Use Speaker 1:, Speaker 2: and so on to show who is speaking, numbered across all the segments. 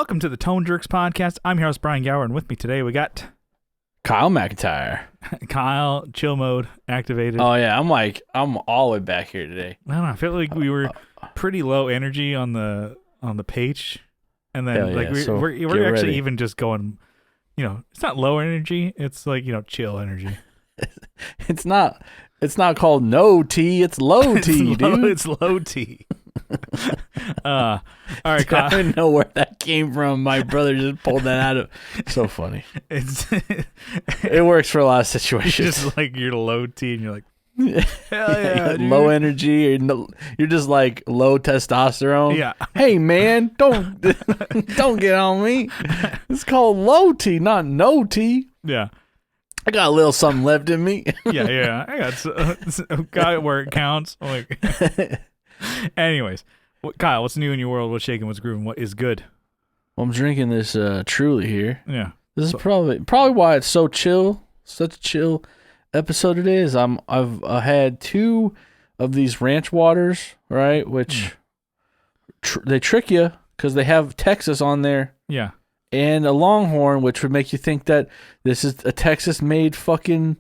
Speaker 1: Welcome to the Tone Jerks podcast. I'm your host, Brian Gower, and with me today we got
Speaker 2: Kyle McIntyre.
Speaker 1: Kyle, chill mode activated.
Speaker 2: Oh yeah, I'm all the way back here today.
Speaker 1: I don't know. I feel like we were pretty low energy on the page, and then we're actually
Speaker 2: ready.
Speaker 1: even just going. It's not low energy. It's like chill energy.
Speaker 2: It's not called no tea. It's low tea, dude.
Speaker 1: It's low tea. All right, Kyle.
Speaker 2: I didn't know where that came from. My brother just pulled that out of. So funny. It works for a lot of situations.
Speaker 1: Just like you're low T, and you're like, hell yeah, dude.
Speaker 2: Low energy, or you're just like low testosterone.
Speaker 1: Yeah.
Speaker 2: Hey man, don't get on me. It's called low T, not no T.
Speaker 1: Yeah.
Speaker 2: I got a little something left in me.
Speaker 1: Yeah. I got it where it counts. Like. Anyways, Kyle, what's new in your world? What's shaking? What's grooving? What is good?
Speaker 2: Well, I'm drinking this Truly here.
Speaker 1: Yeah.
Speaker 2: This is probably why it's so chill. Such a chill episode today. Is I've had two of these ranch waters, right? Which they trick you because they have Texas on there.
Speaker 1: Yeah.
Speaker 2: And a Longhorn, which would make you think that this is a Texas-made fucking.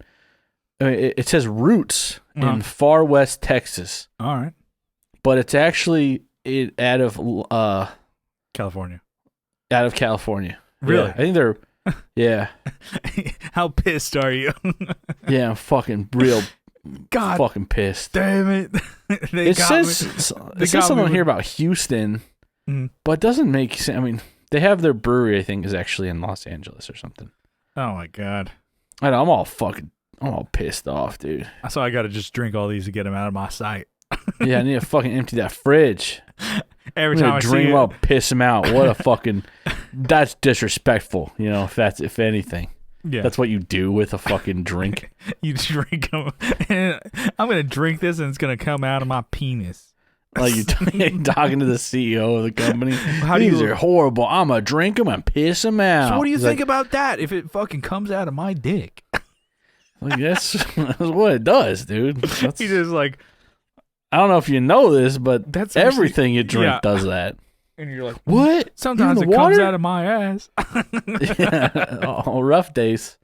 Speaker 2: It says Roots in Far West Texas.
Speaker 1: All right.
Speaker 2: But it's actually out of
Speaker 1: California.
Speaker 2: Out of California.
Speaker 1: Really?
Speaker 2: Yeah, I think they're. Yeah.
Speaker 1: How pissed are you?
Speaker 2: Yeah, I'm fucking real.
Speaker 1: God,
Speaker 2: fucking pissed.
Speaker 1: Damn it!
Speaker 2: It says something here about Houston, but it doesn't make sense. I mean, they have their brewery. I think is actually in Los Angeles or something.
Speaker 1: Oh my god!
Speaker 2: I know. I'm all pissed off, dude.
Speaker 1: So I got to just drink all these to get them out of my sight.
Speaker 2: Yeah, I need to fucking empty that fridge.
Speaker 1: Every time I
Speaker 2: drink
Speaker 1: see
Speaker 2: them, I'll piss them out. What a fucking. That's disrespectful. If anything.
Speaker 1: Yeah.
Speaker 2: That's what you do with a fucking drink.
Speaker 1: You drink them. I'm gonna drink this, and it's gonna come out of my penis.
Speaker 2: Like you're talking to the CEO of the company. These are horrible. I'm gonna drink them and piss them out.
Speaker 1: So what do you think about that? If it fucking comes out of my dick,
Speaker 2: like that's what it does, dude.
Speaker 1: He just like.
Speaker 2: I don't know if you know this, but
Speaker 1: that's
Speaker 2: everything you drink does that.
Speaker 1: And you're like,
Speaker 2: what?
Speaker 1: Sometimes it comes out of my ass.
Speaker 2: Yeah, on rough days.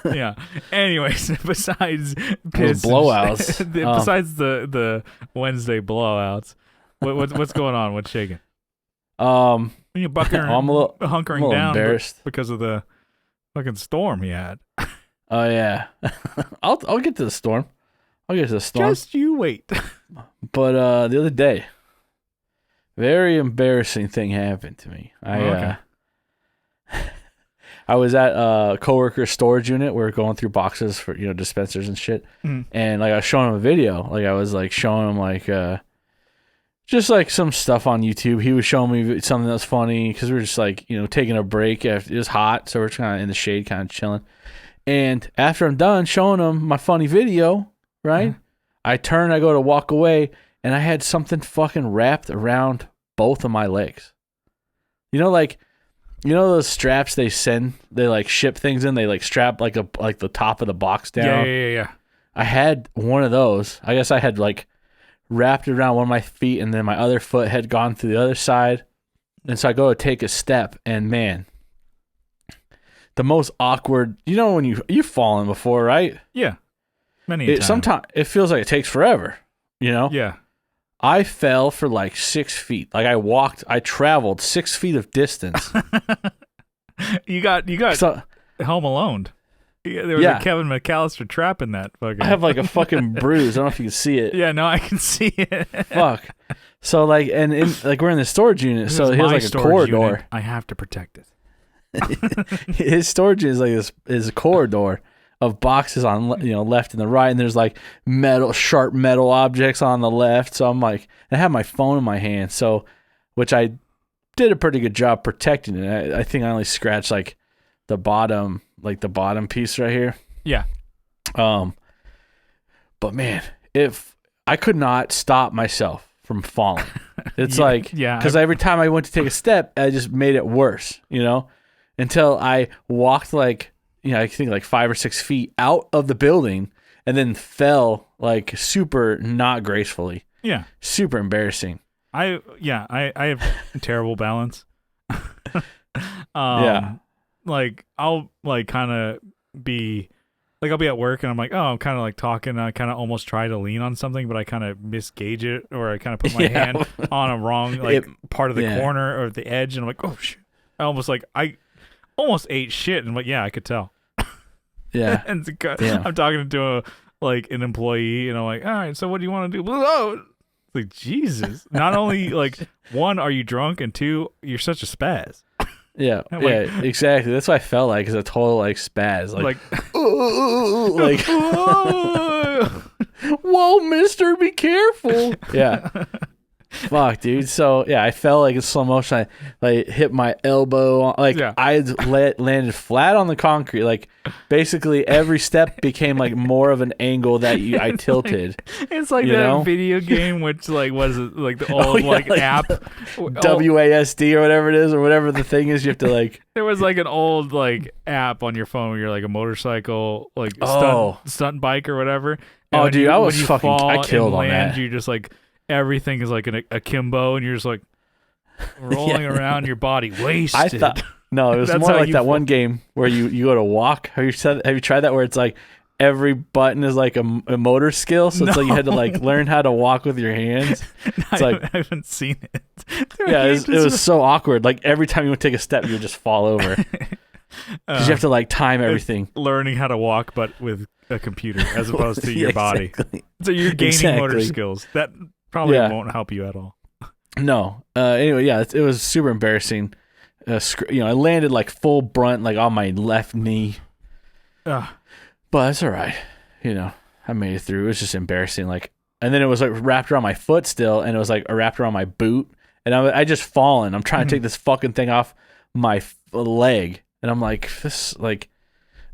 Speaker 1: Yeah. Anyways, besides piss,
Speaker 2: blowouts,
Speaker 1: besides the Wednesday blowouts, what's going on? What's shaking? You're
Speaker 2: I'm a little
Speaker 1: down
Speaker 2: embarrassed
Speaker 1: because of the fucking storm you had.
Speaker 2: Oh yeah, I'll get to the storm.
Speaker 1: Just you wait.
Speaker 2: But the other day, very embarrassing thing happened to me. I was at a coworker's storage unit. We were going through boxes for dispensers and shit. And like I was showing him a video. Like I was like showing him like just like some stuff on YouTube. He was showing me something that was funny because we were just like taking a break. After it was hot, so we're kind of in the shade, kind of chilling. And after I'm done showing him my funny video, right? I turn, I go to walk away, and I had something fucking wrapped around both of my legs. Those straps they like ship things in. They like strap like the top of the box down.
Speaker 1: Yeah.
Speaker 2: I had one of those. I guess I had like wrapped it around one of my feet, and then my other foot had gone through the other side. And so I go to take a step, and man, the most awkward. When you've fallen before, right?
Speaker 1: Yeah. Many times.
Speaker 2: Sometimes it feels like it takes forever,
Speaker 1: Yeah.
Speaker 2: I fell for like 6 feet. Like I traveled 6 feet of distance.
Speaker 1: You got Home Alone. There was a Kevin McAllister trap in that fucking.
Speaker 2: I have like a fucking bruise. I don't know if you can see it.
Speaker 1: Yeah, no, I can see it.
Speaker 2: Fuck. So like, and we're in the storage unit. So here's like a corridor.
Speaker 1: Unit. I have to protect it.
Speaker 2: His storage is like is a corridor of boxes on left and the right, and there's like sharp metal objects on the left. So I'm like, I have my phone in my hand, so which I did a pretty good job protecting it. I think I only scratched like the bottom piece right here.
Speaker 1: Yeah.
Speaker 2: But man, if I could not stop myself from falling, it's because every time I went to take a step, I just made it worse, until I walked like. I think like 5 or 6 feet out of the building and then fell like super not gracefully.
Speaker 1: Yeah.
Speaker 2: Super embarrassing.
Speaker 1: I have terrible balance.
Speaker 2: Yeah.
Speaker 1: Like I'll like kind of be like I'll be at work and I'm like, oh, I'm kind of like talking. I kind of almost try to lean on something, but I kind of misgauge it, or I kind of put my hand on a wrong like part of the corner or the edge, and I'm like, oh shit! I almost ate shit, and I'm like, yeah, I could tell.
Speaker 2: Yeah.
Speaker 1: And I'm talking to an employee, and I'm like, all right, so what do you want to do? Oh, it's like Jesus! Not only like one, are you drunk, and two, you're such a spaz.
Speaker 2: Yeah, exactly. That's what I felt like, is a total like spaz, like whoa, mister, be careful. Yeah. Fuck, dude. So yeah, I felt like in slow motion. I like hit my elbow. I landed flat on the concrete. Like basically every step became like more of an angle that I tilted.
Speaker 1: It's like that video game, which like was like the old app,
Speaker 2: WASD or whatever it is, or whatever the thing is. You have to like.
Speaker 1: There was like an old like app on your phone where you're like a motorcycle, like stunt bike or whatever. And
Speaker 2: dude, I was fucking. I killed on that.
Speaker 1: You just like. Everything is like a akimbo, and you're just like rolling around your body, wasted.
Speaker 2: No, it was more like that one game where you go to walk. Have you tried that, where it's like every button is like a motor skill, so it's like you had to like learn how to walk with your hands. It's like
Speaker 1: I haven't seen it.
Speaker 2: Yeah, it was so awkward. Like every time you would take a step, you would just fall over because you have to like time everything.
Speaker 1: Learning how to walk, but with a computer as opposed to your body. So you're gaining motor skills. That probably won't help you at all.
Speaker 2: No. Anyway, yeah, it was super embarrassing. I landed like full brunt, like on my left knee. But it's all right. I made it through. It was just embarrassing. Like, and then it was like wrapped around my foot still, and it was like wrapped around my boot. And I just fallen. I'm trying to take this fucking thing off my leg, and I'm like, this like.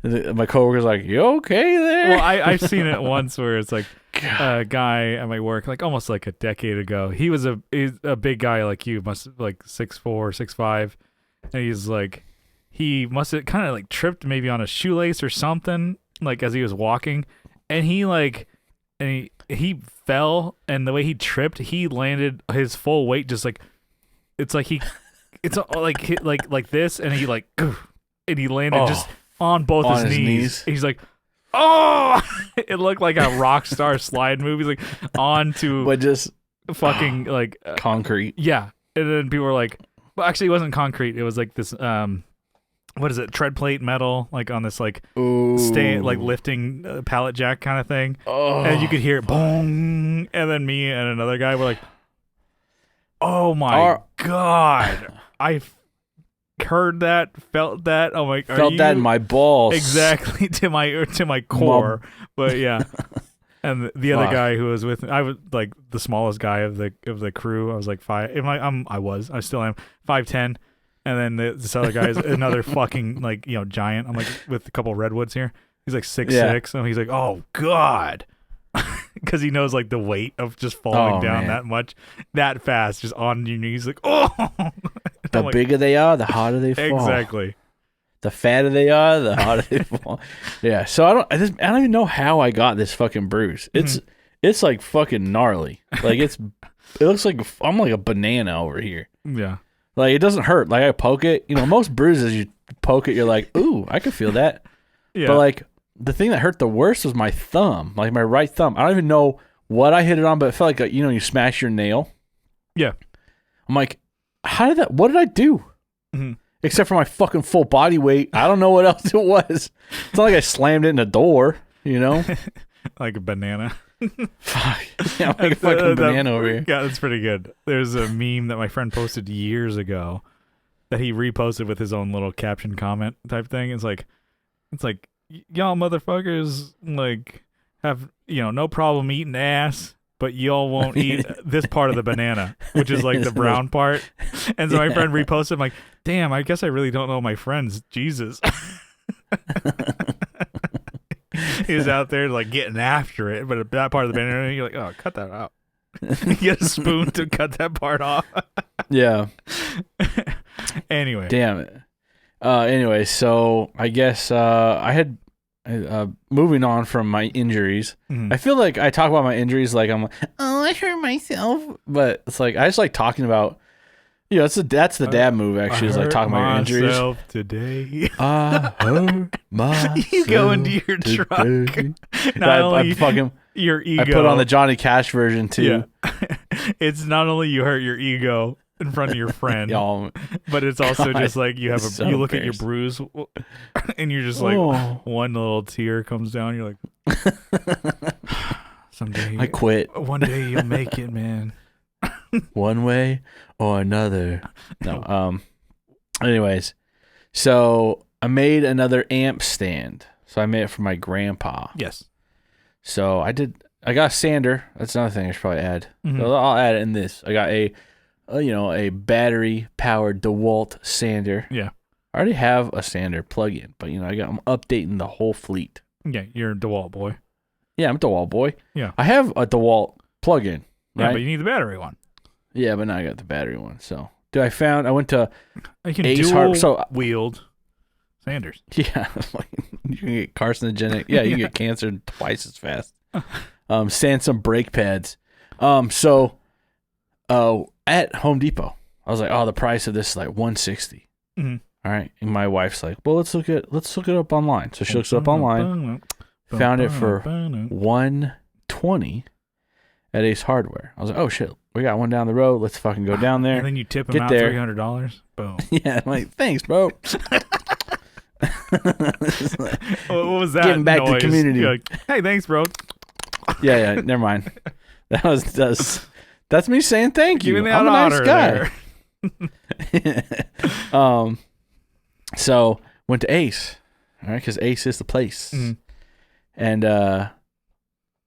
Speaker 2: My coworker's like, "You okay there?"
Speaker 1: Well, I've seen it once where it's like a guy at my work, like almost like a decade ago. He's a big guy like you, must like 6'4", 6'5", and he's like, he must have kind of like tripped maybe on a shoelace or something, like as he was walking, and he fell, and the way he tripped, he landed his full weight just like, it's like like this, and he like, and he landed just. On both his knees. He's like, oh! It looked like a rock star slide move. He's like, onto
Speaker 2: but just
Speaker 1: fucking like
Speaker 2: concrete.
Speaker 1: Yeah. And then people were like, well, actually, it wasn't concrete. It was like this, what is it? Tread plate metal, like on this like lifting pallet jack kind of thing.
Speaker 2: Oh,
Speaker 1: and you could hear it, boom. And then me and another guy were like, oh my God. I heard that, felt that. Oh my!
Speaker 2: Felt that in my balls.
Speaker 1: Exactly, to my core. But yeah, and the other guy who was with me, I was like the smallest guy of the crew. I was like 5. I still am 5'10", and then this other guy is another fucking like giant. I'm like with a couple of redwoods here. He's like 6'6", and he's like, oh God. Because he knows like the weight of just falling down that much, that fast, just on your knees, like
Speaker 2: the bigger they are, the harder they fall.
Speaker 1: Exactly.
Speaker 2: The fatter they are, the harder they fall. Yeah. So I don't even know how I got this fucking bruise. It's like fucking gnarly. Like it looks like I'm like a banana over here.
Speaker 1: Yeah.
Speaker 2: Like it doesn't hurt. Like I poke it. Most bruises you poke it, you're like, ooh, I can feel that. Yeah. But like. The thing that hurt the worst was my thumb, like my right thumb. I don't even know what I hit it on, but it felt like you smash your nail.
Speaker 1: Yeah.
Speaker 2: I'm like, what did I do? Mm-hmm. Except for my fucking full body weight. I don't know what else it was. It's not like I slammed it in a door,
Speaker 1: Like a banana.
Speaker 2: Fuck. Yeah, like a fucking banana over here.
Speaker 1: Yeah, that's pretty good. There's a meme that my friend posted years ago that he reposted with his own little caption comment type thing. It's like, y'all motherfuckers like have no problem eating ass, but y'all won't eat this part of the banana, which is like the brown part. And so my friend reposted, I'm like, damn, I guess I really don't know my friends. Jesus. He was out there like getting after it, but that part of the banana, you're like, oh, cut that out. You get a spoon to cut that part off.
Speaker 2: Yeah.
Speaker 1: Anyway.
Speaker 2: Damn it. Anyway, so I guess I had moving on from my injuries. Mm-hmm. I feel like I talk about my injuries like I'm like, oh, I hurt myself, but it's like I just like talking about Yeah, that's the dad move. Actually, is like talking about your injuries.
Speaker 1: Today,
Speaker 2: I hurt myself.
Speaker 1: You go into your truck. Not only your ego.
Speaker 2: I put on the Johnny Cash version too.
Speaker 1: Yeah. It's not only you hurt your ego in front of your friend, but it's also just like you have you look at your bruise, and you're just like one little tear comes down. You're like, someday
Speaker 2: I quit.
Speaker 1: One day you'll make it, man.
Speaker 2: One way or another. No. Anyways, so I made another amp stand. So I made it for my grandpa.
Speaker 1: Yes.
Speaker 2: So I got a sander. That's another thing I should probably add.
Speaker 1: Mm-hmm.
Speaker 2: So I'll add it in this. I got a battery powered DeWalt sander.
Speaker 1: Yeah.
Speaker 2: I already have a sander plug-in, but I'm updating the whole fleet.
Speaker 1: Yeah, you're a DeWalt boy.
Speaker 2: Yeah, I'm a DeWalt boy.
Speaker 1: Yeah.
Speaker 2: I have a DeWalt plug-in. Right?
Speaker 1: Yeah, but you need the battery one.
Speaker 2: Yeah, but now I got the battery one. So, I went to
Speaker 1: you can
Speaker 2: Ace
Speaker 1: wield sanders.
Speaker 2: Yeah, you can get carcinogenic. Yeah, you can get cancer twice as fast. Sand some brake pads. So, at Home Depot, I was like, oh, the price of this is like $160.
Speaker 1: Mm-hmm.
Speaker 2: All right, and my wife's like, well, let's look it up online. So she looks it up online, found it for $120 at Ace Hardware. I was like, oh shit, we got one down the road. Let's fucking go down there.
Speaker 1: And then you tip them out $300. Boom.
Speaker 2: Yeah, I'm like, thanks, bro.
Speaker 1: What was that?
Speaker 2: Giving back
Speaker 1: noise?
Speaker 2: to the community.
Speaker 1: You're like, hey, thanks, bro.
Speaker 2: Yeah, never mind. That's me saying thank you. I'm a nice guy. So went to Ace, all right, because Ace is the place, and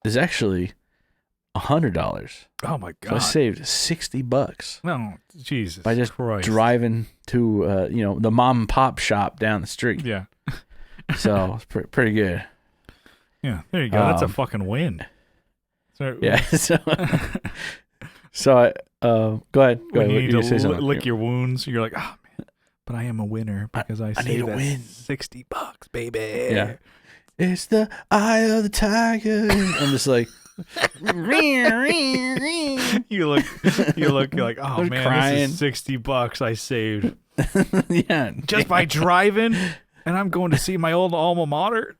Speaker 2: is actually $100.
Speaker 1: Oh my god!
Speaker 2: So I saved $60.
Speaker 1: No, Jesus,
Speaker 2: by just
Speaker 1: Christ.
Speaker 2: driving to the mom and pop shop down the street.
Speaker 1: Yeah.
Speaker 2: So it's pretty good.
Speaker 1: Yeah, there you go. That's a fucking win. So,
Speaker 2: yeah. So I go ahead.
Speaker 1: When you need to lick your wounds, you're like, oh man, but I am a winner because I saved that $60, baby.
Speaker 2: Yeah. It's the eye of the tiger. I'm just like.
Speaker 1: you're like, oh man, crying. This is $60 I saved.
Speaker 2: Yeah,
Speaker 1: just by driving, and I'm going to see my old alma mater.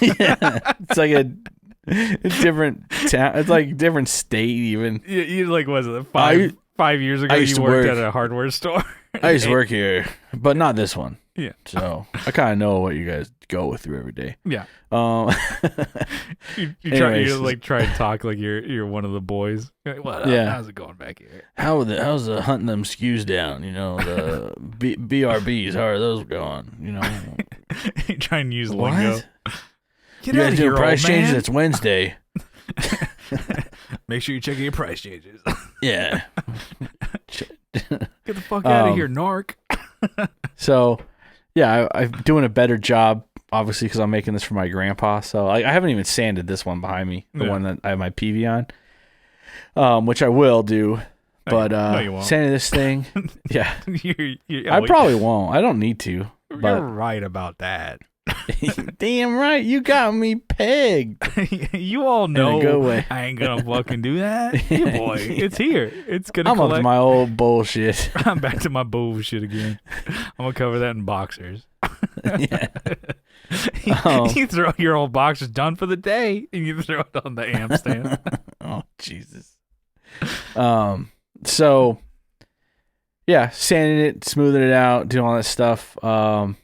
Speaker 2: Yeah, it's like a different town. It's like a different state even.
Speaker 1: You like, was it 5 years ago? You worked at a hardware store.
Speaker 2: I used to work here, but not this one.
Speaker 1: Yeah.
Speaker 2: So I kind of know what you guys go through every day.
Speaker 1: Yeah. You try to talk like you're one of the boys. What? Yeah. How's it going back here?
Speaker 2: How's the hunting them skews down? The BRBs. How are those going?
Speaker 1: You try and use lingo.
Speaker 2: Get out of here, price changes. It's Wednesday.
Speaker 1: Make sure you're checking your price changes.
Speaker 2: Yeah.
Speaker 1: Get the fuck out of here, narc.
Speaker 2: So, yeah, I'm doing a better job, obviously, because I'm making this for my grandpa. So I haven't even sanded this one behind me, the one that I have my PV on, which I will do. But
Speaker 1: no, you won't.
Speaker 2: Sanding this thing, yeah, I probably won't. I don't need to.
Speaker 1: You're right about that.
Speaker 2: Damn right, you got me pegged.
Speaker 1: You all know I ain't gonna fucking do that. Yeah, boy, it's here. It's gonna.
Speaker 2: I'm up to my old bullshit.
Speaker 1: I'm back to my bullshit again. I'm gonna cover that in boxers.
Speaker 2: Yeah.
Speaker 1: You throw your old boxers done for the day, and you throw it on the amp stand.
Speaker 2: Oh Jesus. So, yeah, sanding it, smoothing it out, doing all that stuff. So.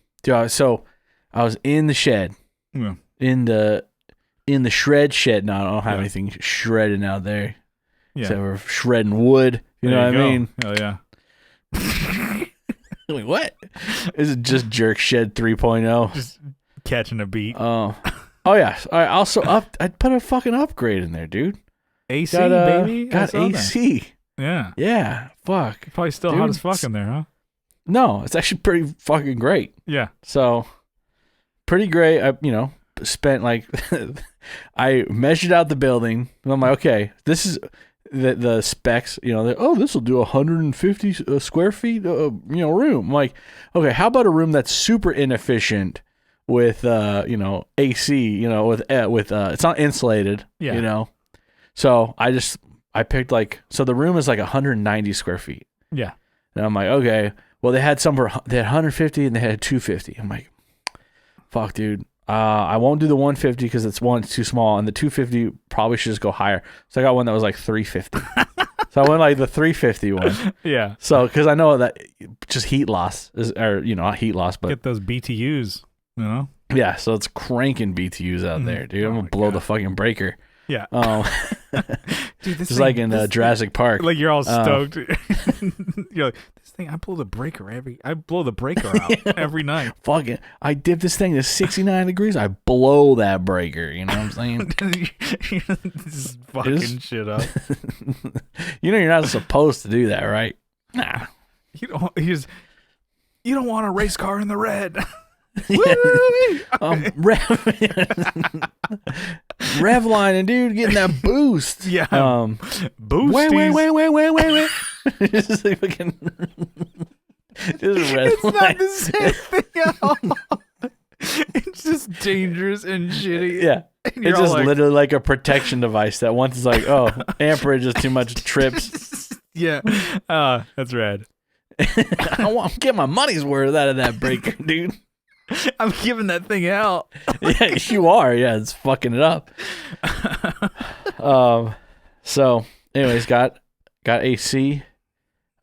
Speaker 2: I was in the shed, in the shred shed. No, I don't have anything shredding out there. Yeah, so we're shredding wood. You know what I mean?
Speaker 1: Oh yeah.
Speaker 2: Wait, what? Is it just Jerk Shed 3.0?
Speaker 1: Just catching a beat.
Speaker 2: Oh yeah. I also I put a fucking upgrade in there, dude.
Speaker 1: AC, baby.
Speaker 2: Got AC.
Speaker 1: Yeah.
Speaker 2: Yeah. Fuck.
Speaker 1: Probably still hot as fuck in there, huh?
Speaker 2: No, it's actually pretty fucking great.
Speaker 1: Yeah.
Speaker 2: So. Pretty great. I, spent like, I measured out the building. And I'm like, okay, this is the specs. This will do 150 square feet. Room. I'm like, okay, how about a room that's super inefficient with AC. With it's not insulated. Yeah. So I picked so the room is like 190 square feet.
Speaker 1: Yeah.
Speaker 2: And I'm like, okay. Well, they had 150 and they had 250. I'm like, fuck, dude. I won't do the 150 because it's too small, and the 250 probably should just go higher. So I got one that was like 350. So I went like the 350 one.
Speaker 1: Yeah.
Speaker 2: So because I know that just heat loss not heat loss, but
Speaker 1: get those BTUs. You know.
Speaker 2: Yeah. So it's cranking BTUs out there, dude. I'm gonna blow the fucking breaker.
Speaker 1: Yeah.
Speaker 2: Dude, this is like in Jurassic Park.
Speaker 1: Like you're all stoked. You're like, this thing, I blow the breaker out every night.
Speaker 2: Fuck it. I dip this thing to 69 degrees. I blow that breaker. You know what I'm saying?
Speaker 1: Just fucking shit up.
Speaker 2: You know you're not supposed to do that, right?
Speaker 1: Nah. You don't want a race car in the red.
Speaker 2: Rev lining, dude, getting that boost.
Speaker 1: Yeah.
Speaker 2: Boost. Wait. Just like fucking.
Speaker 1: It's not the same thing at all. It's just dangerous and shitty.
Speaker 2: Yeah. It's just literally like a protection device that once it's like, oh, amperage is too much trips.
Speaker 1: Yeah. That's rad.
Speaker 2: I want to get my money's worth out of that breaker, dude.
Speaker 1: I'm giving that thing out.
Speaker 2: Yeah, you are. Yeah, it's fucking it up. So anyways, got AC.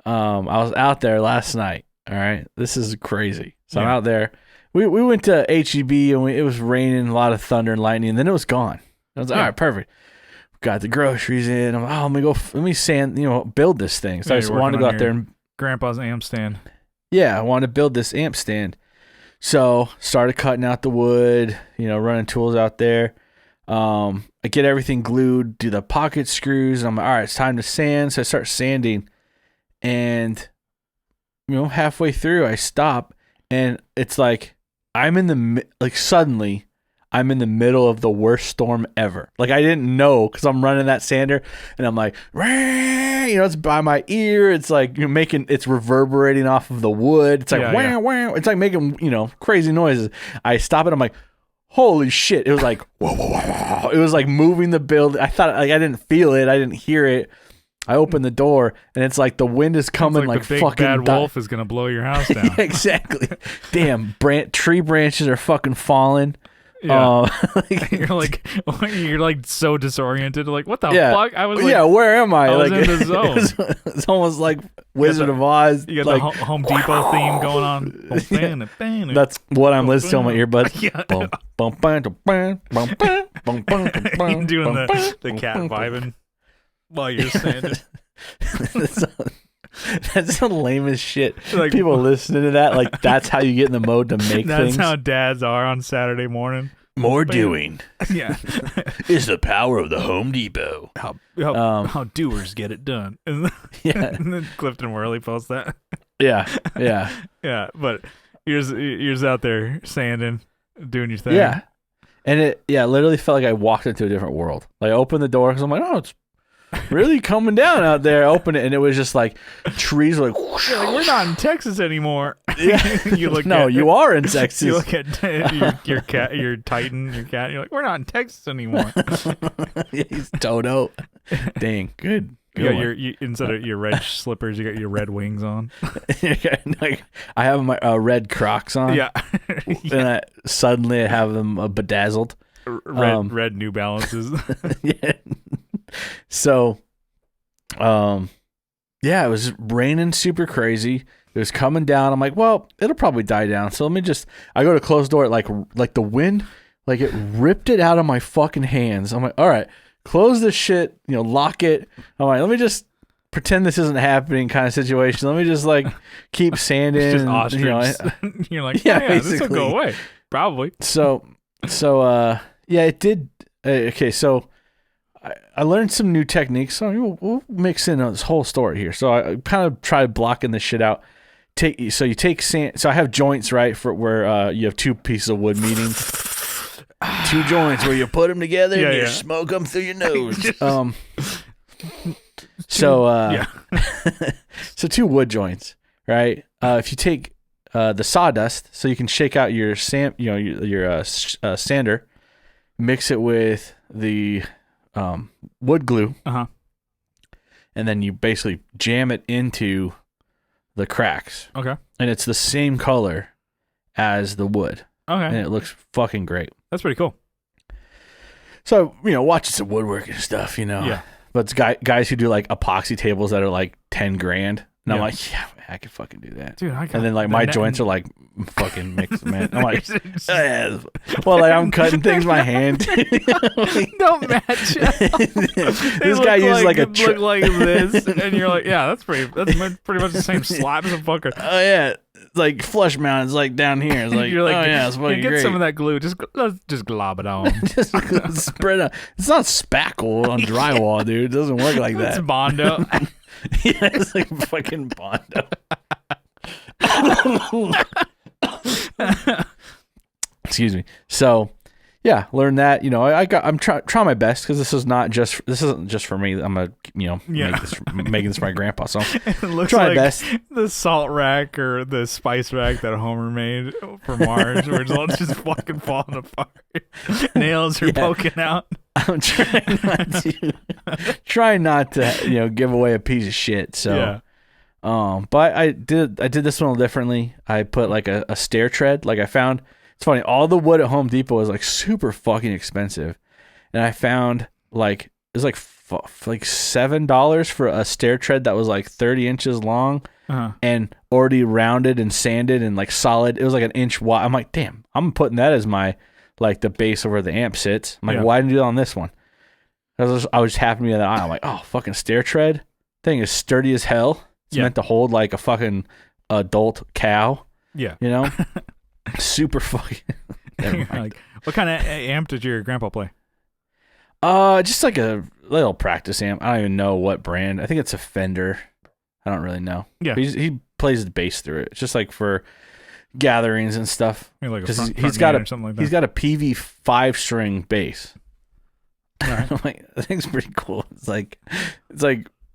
Speaker 2: I was out there last night. All right. This is crazy. So I'm out there. We went to HEB and it was raining, a lot of thunder and lightning, and then it was gone. I was like, all right, perfect. Got the groceries in. I'm like, let me sand, build this thing. So I just wanted to go out there and
Speaker 1: grandpa's amp stand.
Speaker 2: Yeah, I wanted to build this amp stand. So started cutting out the wood, running tools out there. I get everything glued, do the pocket screws. And I'm like, all right, it's time to sand. So I start sanding, and halfway through I stop, and it's like suddenly I'm in the middle of the worst storm ever. Like I didn't know because I'm running that sander, and I'm like, it's by my ear. It's like it's reverberating off of the wood. It's like wow. It's like making crazy noises. I stop it. I'm like, holy shit! It was like whoa, whoa, whoa. It was like moving the building. I thought I didn't feel it. I didn't hear it. I opened the door, and it's like the wind is coming like
Speaker 1: the big
Speaker 2: fucking
Speaker 1: bad wolf is gonna blow your house down.
Speaker 2: Exactly. Damn, tree branches are fucking falling.
Speaker 1: Yeah. You're like so disoriented. Like, what the fuck? I was like,
Speaker 2: where am I?
Speaker 1: I was in the zone.
Speaker 2: It's almost like Wizard of Oz.
Speaker 1: You got the Home Depot theme going on.
Speaker 2: That's what I'm listening to on my earbuds.
Speaker 1: You're doing the cat vibing while you're standing.
Speaker 2: That's the lamest shit. Like, people listening to that, like that's how you get in the mode to make things.
Speaker 1: That's how dads are on Saturday morning.
Speaker 2: More doing.
Speaker 1: Yeah.
Speaker 2: Is the power of the Home Depot.
Speaker 1: How doers get it done. And then Clifton Worley posts that.
Speaker 2: Yeah.
Speaker 1: Yeah, but you're out there sanding, doing your thing.
Speaker 2: Yeah. And it literally felt like I walked into a different world. Like I opened the door because I'm like, oh, it's really coming down out there. I opened it and it was just like trees were like, whoosh.
Speaker 1: Like we're not in Texas anymore.
Speaker 2: Yeah.
Speaker 1: You are in Texas. You look at your cat, your Titan, your cat. You're like, we're not in Texas anymore.
Speaker 2: Yeah, he's Toto. Dang, good.
Speaker 1: You got instead of your red slippers, you got your red wings on.
Speaker 2: Like I have my red Crocs on.
Speaker 1: Yeah.
Speaker 2: And suddenly I have them bedazzled.
Speaker 1: Red New Balances.
Speaker 2: Yeah. So, it was raining super crazy. It was coming down. I'm like, well, it'll probably die down. So I go to close the door. Like the wind, like it ripped it out of my fucking hands. I'm like, all right, close this shit, lock it. I'm like, let me just pretend this isn't happening kind of situation. Let me just like keep sanding.
Speaker 1: It's just ostrich. You're like, this will go away. Probably.
Speaker 2: So, it did. Okay. So, I learned some new techniques. So we'll mix in this whole story here. So I kind of tried blocking this shit out. So you take sand. So I have joints, right, for where you have two pieces of wood meeting. Two joints where you put them together and you smoke them through your nose. So two wood joints, right? If you take the sawdust, so you can shake out your sander, mix it with the wood glue,
Speaker 1: and
Speaker 2: then you basically jam it into the cracks.
Speaker 1: Okay.
Speaker 2: And it's the same color as the wood.
Speaker 1: Okay.
Speaker 2: And it looks fucking great.
Speaker 1: That's pretty cool.
Speaker 2: So, watching some woodworking stuff,
Speaker 1: Yeah.
Speaker 2: But it's guys who do like epoxy tables that are like $10,000. And I'm like, yeah, man, I can fucking do that.
Speaker 1: Dude,
Speaker 2: and then like my joints are like fucking mixed, man. I'm like, well, like I'm cutting things by hand.
Speaker 1: Don't match.
Speaker 2: This guy uses like a
Speaker 1: look like this, and you're like, yeah, that's pretty much the same slab as a fucker.
Speaker 2: Oh yeah, it's like flush mount is like down here. It's like,
Speaker 1: you're like,
Speaker 2: oh yeah, it's fucking
Speaker 1: get
Speaker 2: great.
Speaker 1: some of that glue. Just glob it on.
Speaker 2: Just spread out. It's not spackle on drywall, dude. It doesn't work like that.
Speaker 1: It's Bondo.
Speaker 2: Yeah, it's like fucking Bondo. Excuse me. So, yeah, learn that. I'm trying my best because this isn't just for me. I'm gonna making this for my grandpa. So
Speaker 1: it looks
Speaker 2: try
Speaker 1: like
Speaker 2: my best.
Speaker 1: The salt rack or the spice rack that Homer made for Marge, where it's all just fucking falling apart. Nails are poking out.
Speaker 2: I'm trying not to give away a piece of shit. So, but I did this one a little differently. I put like a stair tread. Like I found, it's funny, all the wood at Home Depot is like super fucking expensive, and I found like it was like $7 for a stair tread that was like 30 inches long and already rounded and sanded and like solid. It was like an inch wide. I'm like, damn, I'm putting that as my like the base of where the amp sits. I'm like, why didn't you do that on this one? I was just happened to be in the aisle. I'm like, oh, fucking stair tread thing is sturdy as hell. It's meant to hold like a fucking adult cow.
Speaker 1: Yeah.
Speaker 2: Super fucking.
Speaker 1: Like, what kind of amp did your grandpa play?
Speaker 2: Just like a little practice amp. I don't even know what brand. I think it's a Fender. I don't really know.
Speaker 1: Yeah.
Speaker 2: But he plays the bass through it. It's just like for gatherings and stuff.
Speaker 1: Like
Speaker 2: he's got a PV 5-string bass.
Speaker 1: Right.
Speaker 2: I'm like, that thing's pretty cool. It's like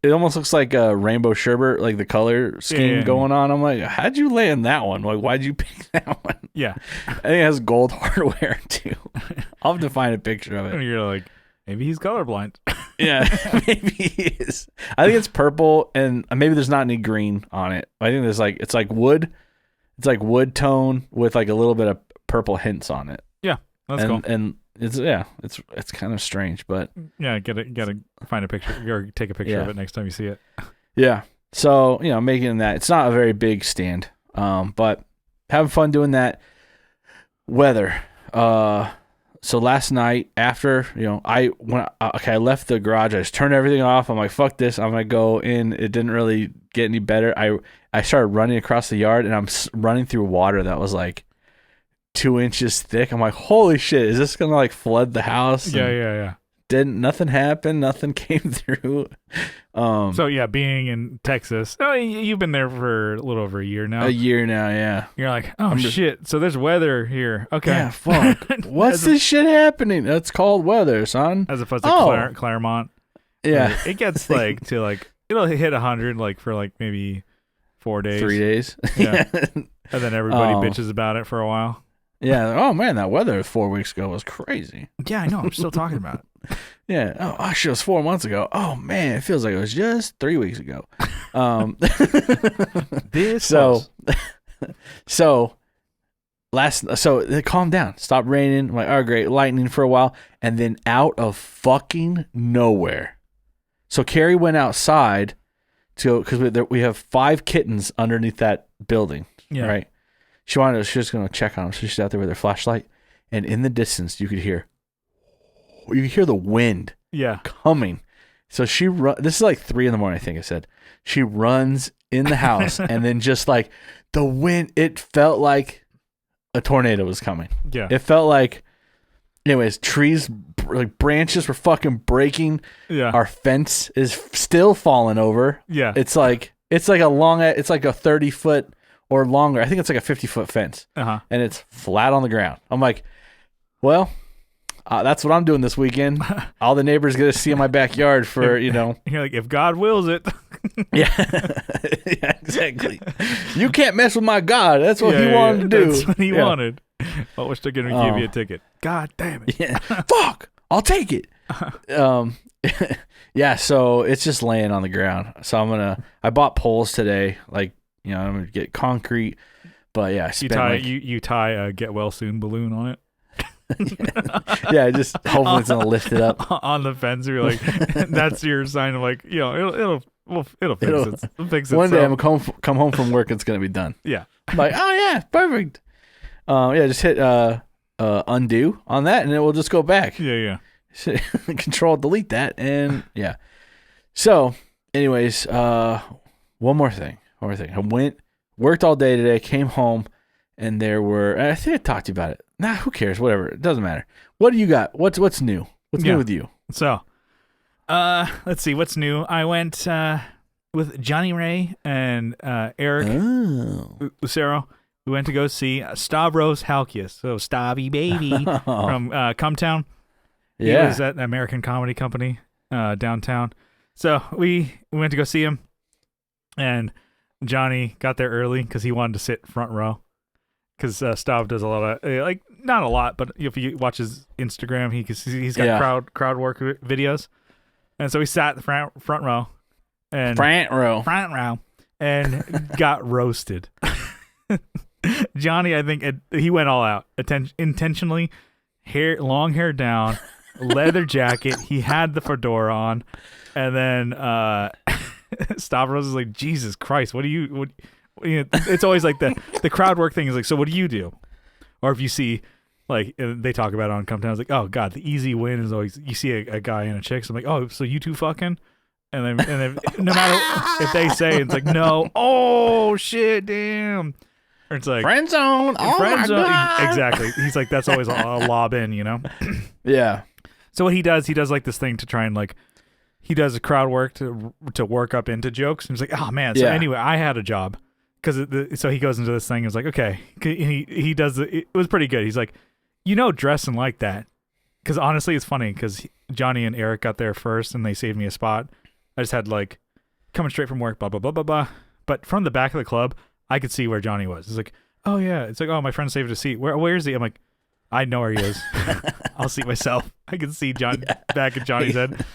Speaker 2: it almost looks like a rainbow sherbet, like the color scheme going on. I'm like, how'd you land that one? Like, why'd you pick that one?
Speaker 1: Yeah.
Speaker 2: I think it has gold hardware too. I'll have to find a picture of it.
Speaker 1: And you're like, maybe he's colorblind.
Speaker 2: Yeah, maybe he is. I think it's purple, and maybe there's not any green on it. I think there's like it's like wood tone with like a little bit of purple hints on it.
Speaker 1: Yeah, that's cool.
Speaker 2: And it's kind of strange, but
Speaker 1: yeah, gotta find a picture or take a picture of it next time you see it.
Speaker 2: Yeah. So making that, it's not a very big stand, but having fun doing that. Weather. So last night after I left the garage, I just turned everything off. I'm like, fuck this, I'm gonna go in. It didn't really get any better. I started running across the yard, and I'm running through water that was like 2 inches thick. I'm like, holy shit, is this gonna like flood the house?
Speaker 1: Yeah.
Speaker 2: Nothing happened. Nothing came through.
Speaker 1: So yeah, being in Texas, you've been there for a little over a year now.
Speaker 2: Yeah.
Speaker 1: You're like, oh shit. So there's weather here. Okay.
Speaker 2: Yeah, fuck. What's this shit happening? That's called weather, son.
Speaker 1: As opposed to Claremont.
Speaker 2: Yeah.
Speaker 1: It gets like to like it'll hit 100 like for like maybe 4 days.
Speaker 2: 3 days.
Speaker 1: Yeah. And then everybody bitches about it for a while.
Speaker 2: Yeah. Oh man, that weather 4 weeks ago was crazy.
Speaker 1: Yeah, I know. I'm still talking about it.
Speaker 2: Yeah. Oh, actually, it was 4 months ago. Oh man, it feels like it was just 3 weeks ago. So it calmed down, stopped raining. I'm like, oh great, lightning for a while, and then out of fucking nowhere. So Carrie went outside because we have 5 kittens underneath that building. Yeah. Right. She was going to check on them, so she's out there with her flashlight, and in the distance you could hear the wind coming. So this is like 3 a.m, I think I said. She runs in the house and then just like the wind, it felt like a tornado was coming.
Speaker 1: Yeah.
Speaker 2: It felt like, anyways, trees, like branches were fucking breaking. Yeah. Our fence is still falling over.
Speaker 1: Yeah.
Speaker 2: It's like a 30-foot or longer. I think it's like a 50-foot fence. And it's flat on the ground. I'm like, well, that's what I'm doing this weekend. All the neighbors get to see in my backyard for,
Speaker 1: You're like, if God wills it.
Speaker 2: Yeah, exactly. You can't mess with my God. That's what he wanted to do.
Speaker 1: That's what he wanted. Oh, we're still going to give you a ticket. God damn it.
Speaker 2: Yeah. Fuck. I'll take it. Yeah, so it's just laying on the ground. So I bought poles today, like You know, I'm gonna get concrete. But yeah, I spent
Speaker 1: you tie a get well soon balloon on it.
Speaker 2: Yeah, just hopefully it's gonna lift it up
Speaker 1: on the fence. You're like, that's your sign of like, you know, it'll fix it.
Speaker 2: One day I'm gonna come home from work. It's gonna be done.
Speaker 1: Yeah.
Speaker 2: I'm like, oh yeah, perfect. Yeah, just hit undo on that, and it will just go back.
Speaker 1: Yeah.
Speaker 2: Control delete that, and yeah. So, anyways, one more thing. I worked all day today, came home, and I think I talked to you about it. Nah, who cares? Whatever. It doesn't matter. What do you got? What's new? What's new with you?
Speaker 1: So, let's see. What's new? I went with Johnny Ray and Eric Lucero. We went to go see Stavros Halkias. So, Stabby Baby from Cumtown.
Speaker 2: Yeah.
Speaker 1: He was at an American Comedy Company downtown. So, we went to go see him. And Johnny got there early because he wanted to sit front row. Because Stav does a lot of, not a lot, but if you watch his Instagram, he's got crowd work videos. And so he sat in the front row. Front row. And got roasted. Johnny, I think, he went all out. Intentionally, long hair down, leather jacket. He had the fedora on. And then Stavros is like, Jesus Christ, it's always like the crowd work thing is like, so what do you do? Or if you see, like, they talk about it on Come Down, it's like, oh God, the easy win is always, you see a guy and a chick, so I'm like, oh, so you two fucking? And then no matter if they say, it's like, no, oh shit, damn. Or it's like,
Speaker 2: friend zone, my God.
Speaker 1: Exactly. He's like, that's always a lob in, you know?
Speaker 2: Yeah. So
Speaker 1: what he does like this thing to try and like, he does a crowd work to work up into jokes. And he's like, oh man. So anyway, I had a job. So he goes into this thing and is like, okay. He does it was pretty good. He's like, dressing like that. Because honestly, it's funny because Johnny and Eric got there first and they saved me a spot. I just had like coming straight from work, blah, blah, blah, blah, blah. But from the back of the club, I could see where Johnny was. It's like, oh yeah. It's like, oh, my friend saved a seat. Where is he? I'm like, I know where he is. I'll seat myself. I can see John back at Johnny's head.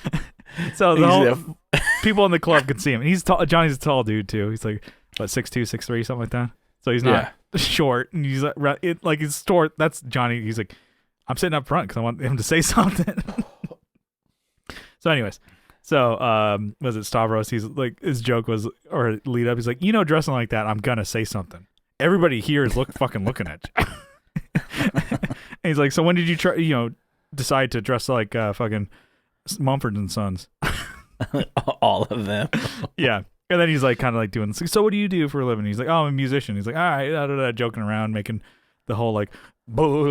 Speaker 1: So the whole people in the club can see him. And he's tall. Johnny's a tall dude too. He's like, what, 6'2", 6'3", something like that. So he's not short. And he's like he's short. That's Johnny. He's like, I'm sitting up front because I want him to say something. So anyways, was it Stavros? He's like, his joke was, or lead up, he's like, dressing like that, I'm gonna say something. Everybody here is fucking looking at you. And he's like, so when did you decide to dress like fucking Mumford and Sons?
Speaker 2: All of them.
Speaker 1: Yeah. And then he's like kind of like doing this. So what do you do for a living? He's like, oh, I'm a musician. He's like, all right, joking around, making the whole like when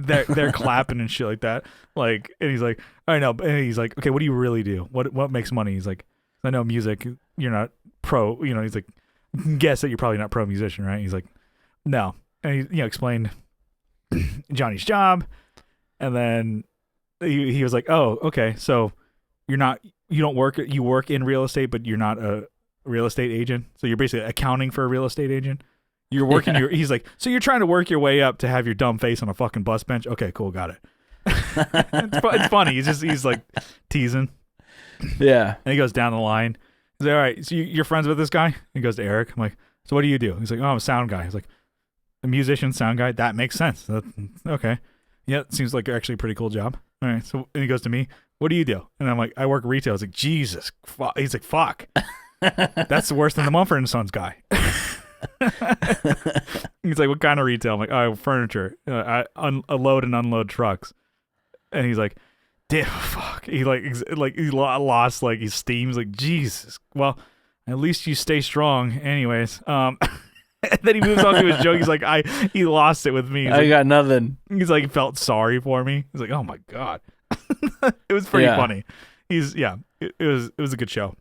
Speaker 1: they're clapping and shit like that. Like, and he's like, I know. And he's like, okay, what do you really do? What makes money? He's like, I know music. You're not pro. He's like, guess that you're probably not pro musician, right? He's like, no. And he explained Johnny's job, and then he was like, oh, okay, so you work in real estate, but you're not a real estate agent. So you're basically accounting for a real estate agent. You're working he's like, so you're trying to work your way up to have your dumb face on a fucking bus bench. Okay, cool. Got it. It's funny. He's like teasing.
Speaker 2: Yeah.
Speaker 1: And he goes down the line. He's like, all right, so you're friends with this guy? He goes to Eric. I'm like, so what do you do? He's like, oh, I'm a sound guy. He's like, a musician, sound guy. That makes sense. Okay. Yeah. It seems like actually a pretty cool job. All right. So, and he goes to me, what do you do? And I'm like, I work retail. I was like, Jesus. He's like, fuck. That's worse than the Mumford and Sons guy. He's like, what kind of retail? I'm like, oh, furniture. I load and unload trucks. And he's like, damn, fuck. He he lost his steam. He's like, Jesus. Well, at least you stay strong. Anyways, and then he moves on to his joke. He's like, he lost it with me. I
Speaker 2: got nothing.
Speaker 1: He's like, he felt sorry for me. He's like, oh my God. It was pretty funny. It was a good show.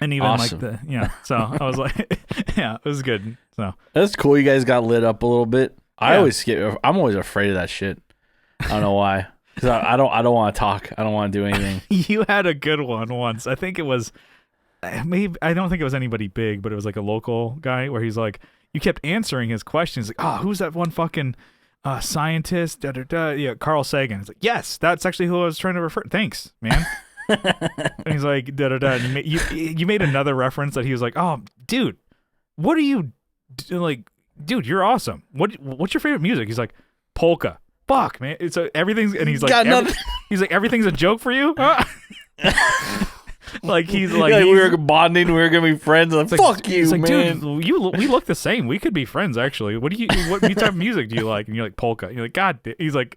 Speaker 1: And even
Speaker 2: awesome.
Speaker 1: So I was like, yeah, it was good. So
Speaker 2: that's cool. You guys got lit up a little bit. I'm always afraid of that shit. I don't know why. Because I don't want to talk. I don't want to do anything.
Speaker 1: You had a good one once. I think it was, maybe, I don't think it was anybody big, but it was like a local guy where he's like, you kept answering his questions. Like, oh, who's that one fucking scientist? Yeah, Carl Sagan. It's like, yes, that's actually who I was trying to refer. Thanks, man. And he's like, da da da. And you made another reference that he was like, oh, dude, what are you like? Dude, you're awesome. What's your favorite music? He's like, polka. Fuck, man. It's everything's, and he's like, he's like, everything's a joke for you. Like he's like,
Speaker 2: we were bonding, we were gonna be friends. Like, fuck you, like, man.
Speaker 1: Dude, we look the same. We could be friends, actually. What type of music do you like? And you're like, polka. You're like, God. He's like,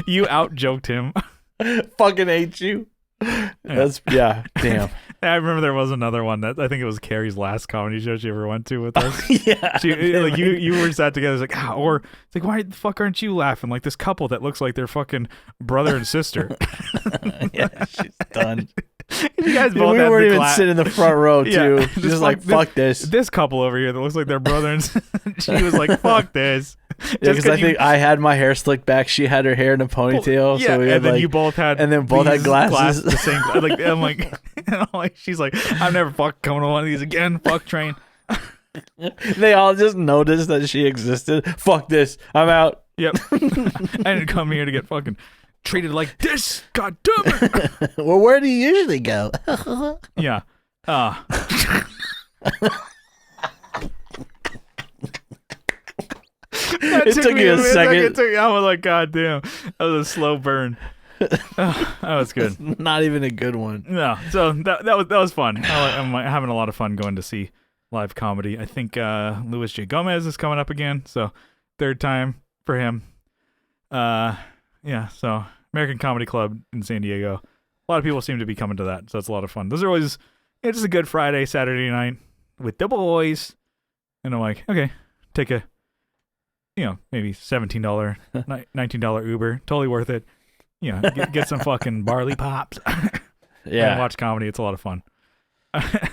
Speaker 1: you out joked him.
Speaker 2: Fucking hate you. Yeah. Damn.
Speaker 1: I remember there was another one that I think it was Carrie's last comedy show she ever went to with us.
Speaker 2: Yeah.
Speaker 1: Like you were sat together. It's like, or it's like, why the fuck aren't you laughing? Like this couple that looks like they're fucking brother and sister.
Speaker 2: Yeah, she's done.
Speaker 1: You guys both
Speaker 2: we weren't even sitting in the front row too.
Speaker 1: Yeah,
Speaker 2: just like fuck this.
Speaker 1: This couple over here that looks like their brother and she was like, fuck this.
Speaker 2: Yeah, because I think I had my hair slicked back. She had her hair in a ponytail.
Speaker 1: Yeah,
Speaker 2: so we
Speaker 1: and then you both had
Speaker 2: glasses.
Speaker 1: The same. Like I'm like, she's like, I'm never fucking coming to one of these again. Fuck train.
Speaker 2: They all just noticed that she existed. Fuck this. I'm out.
Speaker 1: Yep. I didn't come here to get fucking treated like this. God damn it.
Speaker 2: Well, where do you usually go?
Speaker 1: Yeah.
Speaker 2: It took you a second.
Speaker 1: I was like, God damn. That was a slow burn. That was good.
Speaker 2: Not even a good one.
Speaker 1: No. So that was fun. I'm having a lot of fun going to see live comedy. I think Luis J. Gomez is coming up again. So third time for him. Yeah. So American Comedy Club in San Diego. A lot of people seem to be coming to that. So it's a lot of fun. Those are always, it's just a good Friday, Saturday night with the boys. And I'm like, okay, take a, maybe $17, $19 Uber. Totally worth it. Get some fucking barley pops.
Speaker 2: Yeah.
Speaker 1: And watch comedy. It's a lot of fun.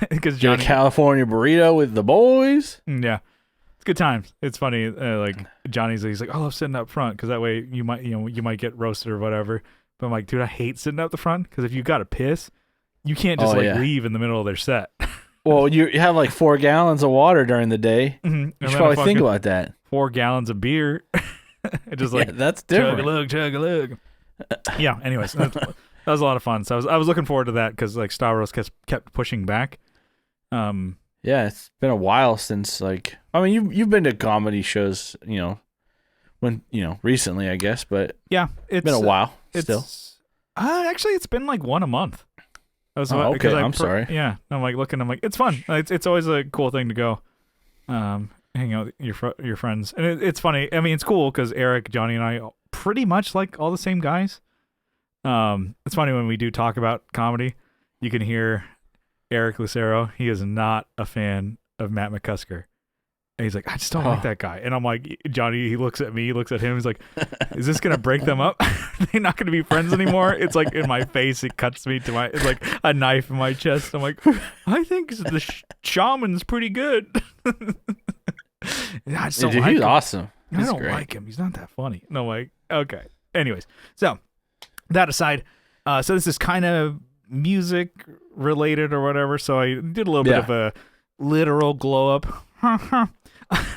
Speaker 1: Because
Speaker 2: Johnny, get a California burrito with the boys.
Speaker 1: Yeah. It's good times. It's funny. Like he's like, I love sitting up front because that way you might get roasted or whatever. But I'm like, dude, I hate sitting up the front because if you got to piss, you can't just leave in the middle of their set.
Speaker 2: Well, you have like 4 gallons of water during the day.
Speaker 1: Mm-hmm.
Speaker 2: You should probably think about that.
Speaker 1: 4 gallons of beer. It just like
Speaker 2: that's different.
Speaker 1: Chug a lug. Yeah. Anyways, that was a lot of fun. So I was looking forward to that because like Stavros kept pushing back.
Speaker 2: Yeah, it's been a while since you've been to comedy shows, when recently I guess, but
Speaker 1: yeah,
Speaker 2: it's been a while still.
Speaker 1: Actually, it's been like one a month.
Speaker 2: Okay. I'm sorry.
Speaker 1: Yeah, I'm like looking. I'm like, it's fun. It's always a cool thing to go, hang out with your friends, and it's funny. I mean, it's cool because Eric, Johnny, and I pretty much like all the same guys. It's funny when we do talk about comedy, you can hear Eric Lucero. He is not a fan of Matt McCusker. And he's like, I just don't like that guy. And I'm like, Johnny, he looks at me, he looks at him. He's like, is this going to break them up? They're not going to be friends anymore. It's like in my face. It cuts me to it's like a knife in my chest. I'm like, I think the shaman's pretty good. I just don't like
Speaker 2: he's
Speaker 1: him.
Speaker 2: Awesome.
Speaker 1: I don't like him. He's not that funny. No, like, okay. Anyways, so that aside, so this is kind of music related or whatever. So I did a little bit of a literal glow up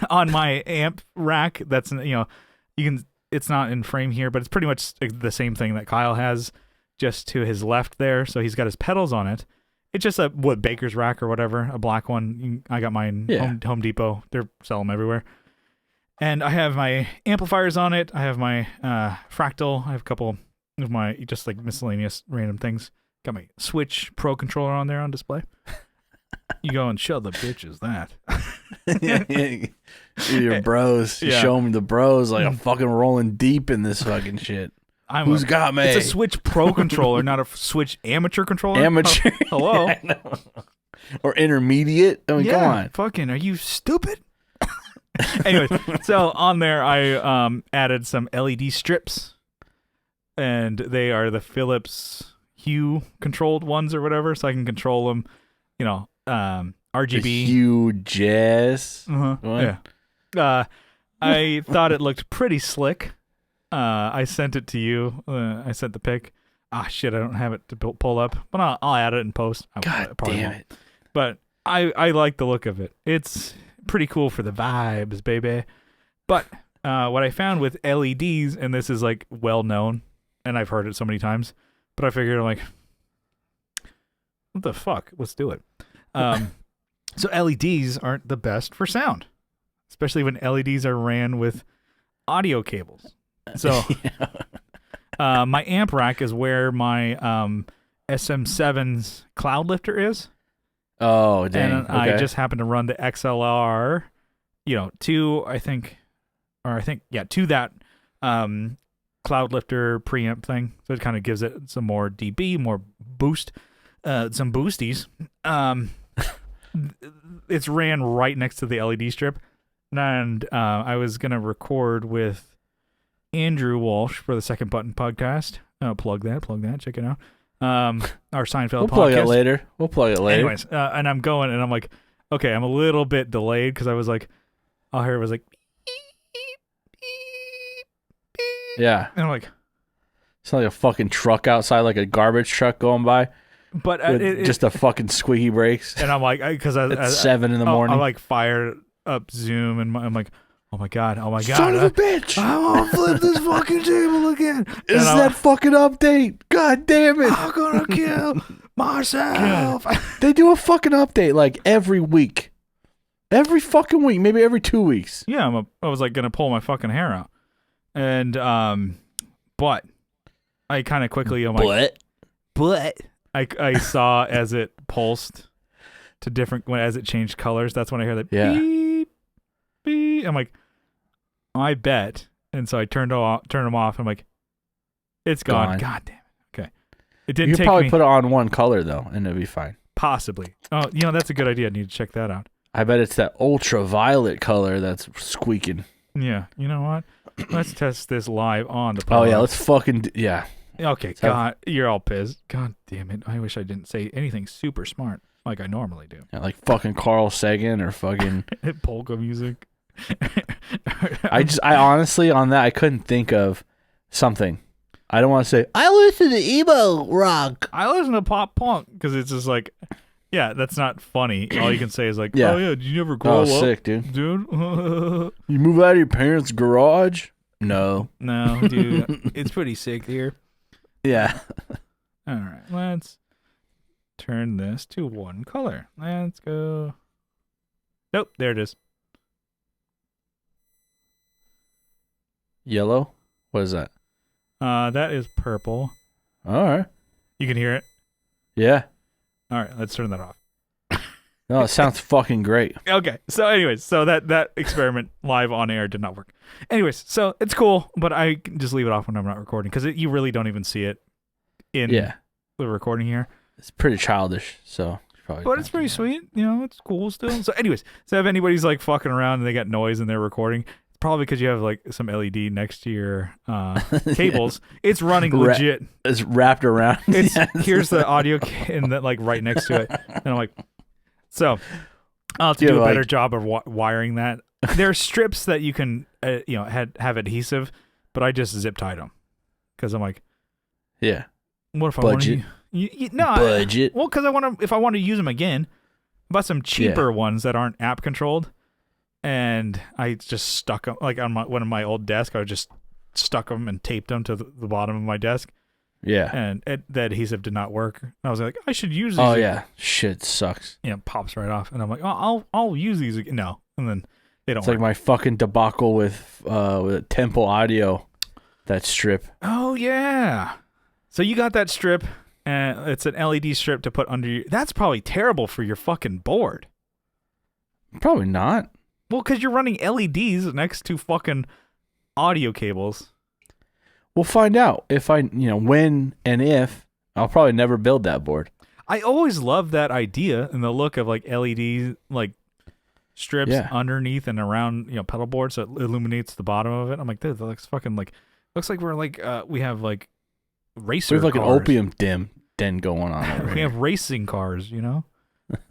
Speaker 1: on my amp rack. That's it's not in frame here, but it's pretty much the same thing that Kyle has, just to his left there. So he's got his pedals on it. It's just a Baker's rack or whatever, a black one. I got mine Home Depot. They're selling them everywhere. And I have my amplifiers on it. I have my Fractal. I have a couple of my just like miscellaneous random things. Got my Switch Pro controller on there on display. You go and show the bitches that.
Speaker 2: Your bros. You show them the bros like I'm fucking rolling deep in this fucking shit. Who's got me?
Speaker 1: It's a Switch Pro controller, not a Switch Amateur controller.
Speaker 2: Amateur.
Speaker 1: Hello.
Speaker 2: Yeah, or intermediate. I mean, come on.
Speaker 1: Fucking, are you stupid? Anyways, so on there I added some LED strips, and they are the Philips Hue controlled ones or whatever, so I can control them. RGB.
Speaker 2: The Hue Jazz.
Speaker 1: Yeah. I thought it looked pretty slick. I sent it to you. I sent the pic. Shit, I don't have it to pull up, but I'll add it in post.
Speaker 2: God damn it!
Speaker 1: But I like the look of it. It's pretty cool for the vibes, baby. But what I found with LEDs, and this is like well known, and I've heard it so many times, but I figured I'm like, what the fuck? Let's do it. So LEDs aren't the best for sound, especially when LEDs are ran with audio cables. So my amp rack is where my SM7's cloud lifter is.
Speaker 2: Oh, dang.
Speaker 1: And I just happen to run the XLR, to that cloud lifter preamp thing. So it kind of gives it some more dB, more boost, some boosties. It's ran right next to the LED strip. And I was going to record with Andrew Walsh for the Second Button podcast. Plug that. Check it out. Our Seinfeld podcast.
Speaker 2: We'll plug it later.
Speaker 1: Anyways, and I'm going, and I'm like, okay, I'm a little bit delayed because I was like, all I heard was like,
Speaker 2: yeah.
Speaker 1: And I'm like,
Speaker 2: it's like a fucking truck outside, like a garbage truck going by.
Speaker 1: But
Speaker 2: just a fucking squeaky brakes.
Speaker 1: And I'm like, because
Speaker 2: at 7 in the morning.
Speaker 1: I like fired up Zoom, and I'm like, oh my god,
Speaker 2: son of a bitch!
Speaker 1: I won't flip this fucking table again.
Speaker 2: Is that fucking update? God damn it!
Speaker 1: I'm gonna kill myself.
Speaker 2: They do a fucking update like every week, every fucking week, maybe every 2 weeks.
Speaker 1: Yeah, I was like gonna pull my fucking hair out, and but I kind of quickly, I'm like, but I saw as it pulsed to different as it changed colors. That's when I heard that beep beep. I'm like, I bet, and so I turned them off. I'm like, it's gone. God damn it. Okay, it didn't. You could
Speaker 2: probably put it on one color though, and it'd be fine.
Speaker 1: Possibly. Oh, that's a good idea. I need to check that out.
Speaker 2: I bet it's that ultraviolet color that's squeaking.
Speaker 1: Yeah. You know what? Let's test this live on the podcast.
Speaker 2: Oh yeah, let's fucking
Speaker 1: Okay, God, you're all pissed. God damn it. I wish I didn't say anything super smart like I normally do.
Speaker 2: Yeah, like fucking Carl Sagan or fucking
Speaker 1: polka music.
Speaker 2: I honestly on that I couldn't think of something. I don't want to say I listen to emo rock.
Speaker 1: I listen to pop punk because it's just like, yeah, that's not funny. All you can say is like, oh yeah, did you ever grow up?
Speaker 2: Sick, dude.
Speaker 1: You
Speaker 2: move out of your parents' garage? No,
Speaker 1: dude, it's pretty sick here.
Speaker 2: Yeah.
Speaker 1: All right, let's turn this to one color. Let's go. Nope, there it is.
Speaker 2: Yellow? What is that?
Speaker 1: That is purple.
Speaker 2: All right.
Speaker 1: You can hear it?
Speaker 2: Yeah.
Speaker 1: All right, let's turn that off.
Speaker 2: No, it sounds fucking great.
Speaker 1: Okay. So anyways, that experiment live on air did not work. Anyways, so it's cool, but I can just leave it off when I'm not recording because you really don't even see it in the recording here.
Speaker 2: It's pretty childish, so
Speaker 1: but it's pretty sweet. It's cool still. So anyways, so if anybody's like fucking around and they got noise and they're recording, it's probably because you have like some LED next to your cables. It's running legit.
Speaker 2: It's wrapped around.
Speaker 1: Here's the audio and that like right next to it, and I'm like. So I'll have to do a better job of wiring that. There are strips that you can, have adhesive, but I just zip tied them because I'm like,
Speaker 2: yeah.
Speaker 1: What if I
Speaker 2: budget?
Speaker 1: Budget. Well, because if I want to use them again, I bought some cheaper ones that aren't app controlled, and I just stuck them like on one of my old desk. I just stuck them and taped them to the bottom of my desk.
Speaker 2: Yeah.
Speaker 1: And the adhesive did not work. I was like, I should use these.
Speaker 2: Oh, yeah. Shit sucks.
Speaker 1: Pops right off. And I'm like, I'll use these again. No. And then they don't
Speaker 2: work. It's
Speaker 1: like
Speaker 2: my fucking debacle with Temple Audio, that strip.
Speaker 1: Oh, yeah. So you got that strip, and it's an LED strip to put under your... That's probably terrible for your fucking board.
Speaker 2: Probably not.
Speaker 1: Well, because you're running LEDs next to fucking audio cables.
Speaker 2: We'll find out when and if. I'll probably never build that board.
Speaker 1: I always loved that idea and the look of like LED like strips underneath and around pedal board so it illuminates the bottom of it. I'm like, dude, that looks fucking like we're like we have like racer.
Speaker 2: We have like
Speaker 1: cars.
Speaker 2: an opium den going on.
Speaker 1: We have racing cars, We're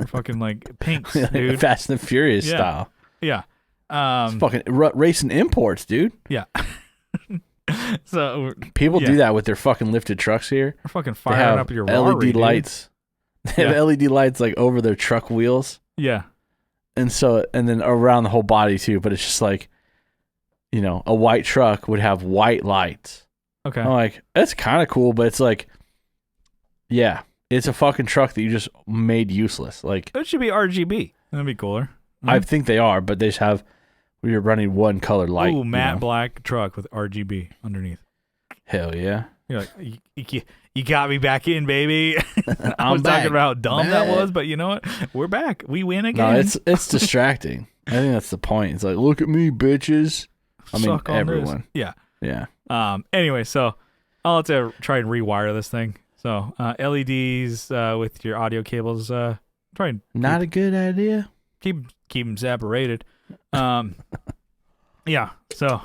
Speaker 1: fucking like pinks, dude.
Speaker 2: Fast and Furious style.
Speaker 1: Yeah.
Speaker 2: It's fucking racing imports, dude.
Speaker 1: Yeah. So
Speaker 2: people do that with their fucking lifted trucks here.
Speaker 1: They're fucking firing up your
Speaker 2: LED lights. They have LED lights like over their truck wheels.
Speaker 1: Yeah.
Speaker 2: And then around the whole body too, but it's just like a white truck would have white lights.
Speaker 1: Okay.
Speaker 2: I'm like, that's kind of cool, but it's like It's a fucking truck that you just made useless. Like
Speaker 1: That should be RGB. That'd be cooler.
Speaker 2: I think they are, but they just have we're running one color light.
Speaker 1: Ooh, matte black truck with RGB underneath.
Speaker 2: Hell yeah.
Speaker 1: You're like, you got me back in, baby. I was
Speaker 2: back.
Speaker 1: talking about how dumb that was, but you know what? We're back. We win again.
Speaker 2: No, it's distracting. I think that's the point. It's like, look at me, bitches. I mean,
Speaker 1: Suck on
Speaker 2: everyone.
Speaker 1: This.
Speaker 2: Yeah.
Speaker 1: Anyway, so I'll have to try and rewire this thing. So LEDs with your audio cables. Try and
Speaker 2: Not a good idea.
Speaker 1: keep them separated. Yeah. So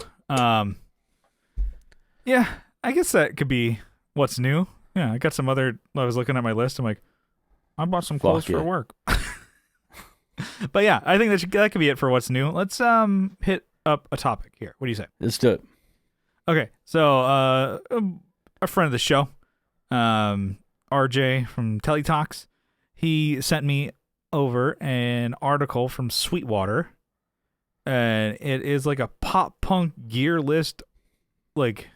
Speaker 1: yeah, I guess that could be what's new. Yeah, I got some other. I was looking at my list. I'm like, I bought some clothes for work. But yeah, I think that could be it for what's new. Let's hit up a topic here. What do you say?
Speaker 2: Let's do it.
Speaker 1: Okay, so a friend of the show, RJ from Teletalks, he sent me over an article from Sweetwater, and it is like a pop punk gear list, like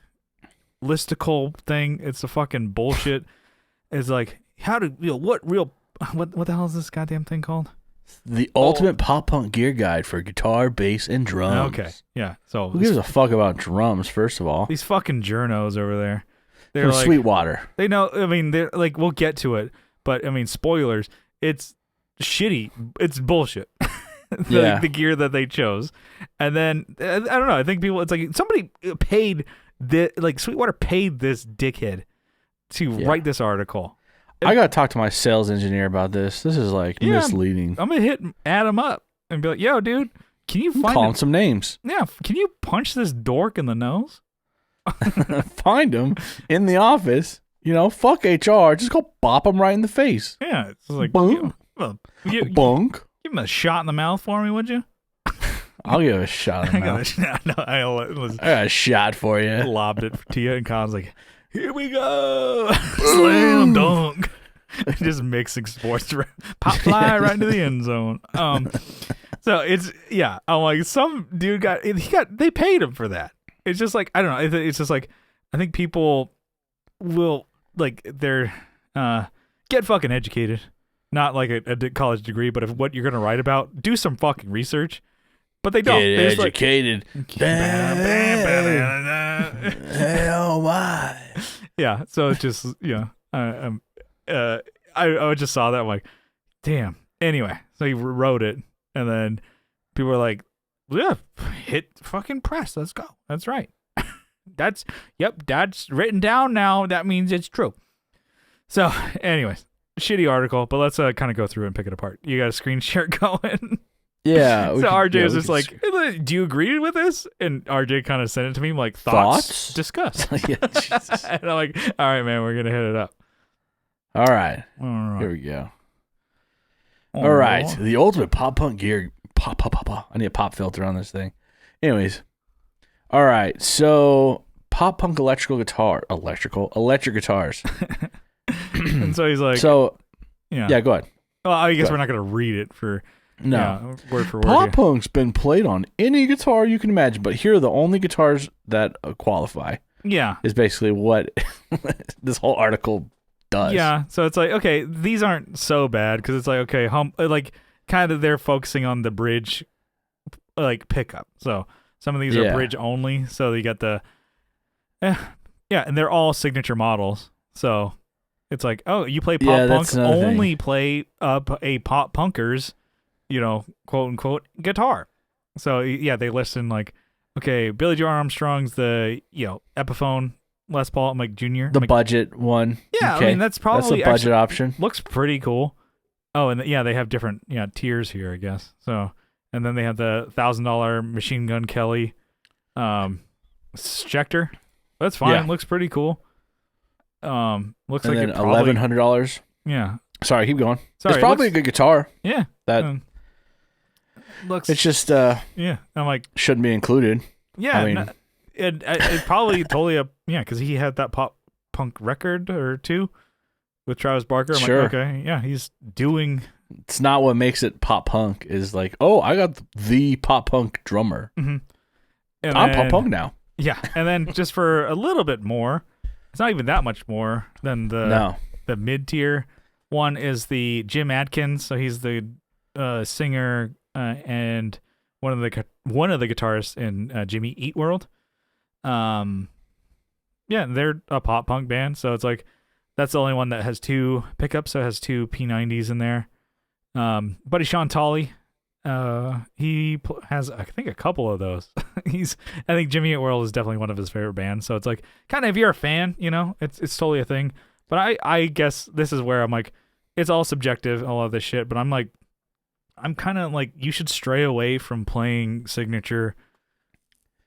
Speaker 1: listicle thing. It's a fucking bullshit. It's like what the hell is this goddamn thing called?
Speaker 2: The ultimate pop punk gear guide for guitar, bass, and drums.
Speaker 1: Okay, yeah. So
Speaker 2: who gives a fuck about drums? First of all,
Speaker 1: these fucking journos over there. They're
Speaker 2: from
Speaker 1: like
Speaker 2: Sweetwater.
Speaker 1: They know. I mean, they're like, we'll get to it, but I mean, spoilers. It's shitty. It's bullshit. The gear that they chose, and then I don't know. I think people. It's like somebody paid Sweetwater paid this dickhead to write this article.
Speaker 2: I gotta talk to my sales engineer about this. This is like misleading.
Speaker 1: I'm gonna hit Adam up and be like, "Yo, dude, can you
Speaker 2: call him some names?
Speaker 1: Yeah, can you punch this dork in the nose?
Speaker 2: Find him in the office. You know, fuck HR. Just go bop him right in the face.
Speaker 1: Yeah, it's like
Speaker 2: bunk, bunk.
Speaker 1: Give him a shot in the mouth for me, would you?
Speaker 2: I'll give a shot in the mouth.
Speaker 1: I
Speaker 2: got a shot for you.
Speaker 1: Lobbed it to you, and Colin's like, "Here we go, slam dunk." Just mixing sports, pop fly right into the end zone. So it's I'm like, some dude they paid him for that. It's just like, I don't know. It's just like, I think people will like they're get fucking educated, not like a college degree, but if what you're gonna write about, do some fucking research. But they don't.
Speaker 2: Get educated. Hell my.
Speaker 1: Yeah. So it's just I just saw that. I'm like, damn. Anyway, so he wrote it, and then people were like, "Yeah, hit fucking press. Let's go. That's right. That's written down now. That means it's true." So, anyways, shitty article, but let's kind of go through and pick it apart. You got a screen share going?
Speaker 2: Yeah.
Speaker 1: So RJ was just like, "Do you agree with this?" And RJ kind of sent it to me like, "Thoughts? Discuss."
Speaker 2: Yeah, Jesus.
Speaker 1: And I'm like, "All right, man, we're gonna hit it up."
Speaker 2: All right. Here we go. All right. The ultimate pop punk gear. Pop. I need a pop filter on this thing. Anyways. All right. So pop punk electric guitars.
Speaker 1: And so he's like,
Speaker 2: yeah, go ahead.
Speaker 1: Well, I guess we're not gonna read it for.
Speaker 2: No.
Speaker 1: Word for word.
Speaker 2: Pop punk's been played on any guitar you can imagine, but here are the only guitars that qualify.
Speaker 1: Yeah.
Speaker 2: Is basically what this whole article does.
Speaker 1: Yeah. So it's like, okay, these aren't so bad because it's like, okay, like kind of they're focusing on the bridge, like pickup. So some of these are bridge only. So you got the, and they're all signature models. So it's like, oh, you play pop punk, only play up a pop punkers, quote unquote guitar. So they list in like, okay, Billy Joe Armstrong's the Epiphone Les Paul, I'm like Junior,
Speaker 2: the budget one.
Speaker 1: Yeah, okay. I mean that's probably
Speaker 2: a budget option.
Speaker 1: Looks pretty cool. Oh, and they have different tiers here, I guess. So, and then they have the $1,000 Machine Gun Kelly Schecter. That's fine. Yeah. Looks pretty cool. Looks
Speaker 2: and
Speaker 1: like
Speaker 2: then $1,100.
Speaker 1: Yeah.
Speaker 2: Sorry, keep going.
Speaker 1: Sorry,
Speaker 2: it's probably a good guitar.
Speaker 1: Yeah.
Speaker 2: That
Speaker 1: looks.
Speaker 2: It's just
Speaker 1: I'm like
Speaker 2: shouldn't be included.
Speaker 1: Yeah. I mean, it probably totally because he had that pop punk record or two with Travis Barker. I'm
Speaker 2: sure.
Speaker 1: like, okay, yeah, he's doing.
Speaker 2: It's not what makes it pop punk. Is like, oh, I got the pop punk drummer.
Speaker 1: Mm-hmm.
Speaker 2: I'm pop punk now.
Speaker 1: Yeah, and then just for a little bit more, it's not even that much more than the mid tier. One is the Jim Adkins, so he's the singer and one of the guitarists in Jimmy Eat World. Yeah, they're a pop punk band, so it's like that's the only one that has 2 pickups, so it has 2 P90s in there. Buddy Sean Tolley, he has I think a couple of those. I think Jimmy Eat World is definitely one of his favorite bands, so it's like kind of if you're a fan, it's totally a thing. But I guess this is where I'm like, it's all subjective, all of this shit. But I'm kind of like, you should stray away from playing signature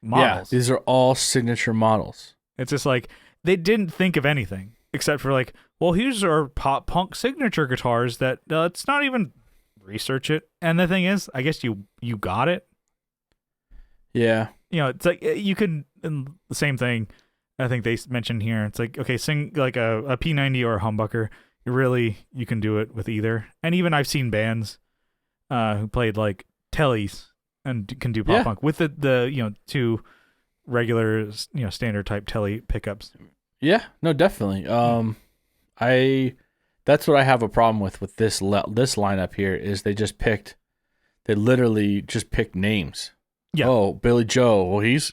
Speaker 1: models.
Speaker 2: Yeah, these are all signature models.
Speaker 1: It's just like, they didn't think of anything except for like, well, here's our pop punk signature guitars that it's not even research it. And the thing is, I guess you got it.
Speaker 2: Yeah.
Speaker 1: It's like you could, the same thing I think they mentioned here. It's like, okay, sing like a P90 or a humbucker. You can do it with either. And even I've seen bands who played like tellies and can do pop punk with the 2 regular standard type telly pickups.
Speaker 2: Yeah, no, definitely. That's what I have a problem with this lineup here is they literally just picked names.
Speaker 1: Yeah.
Speaker 2: Oh, Billy Joe. Well, he's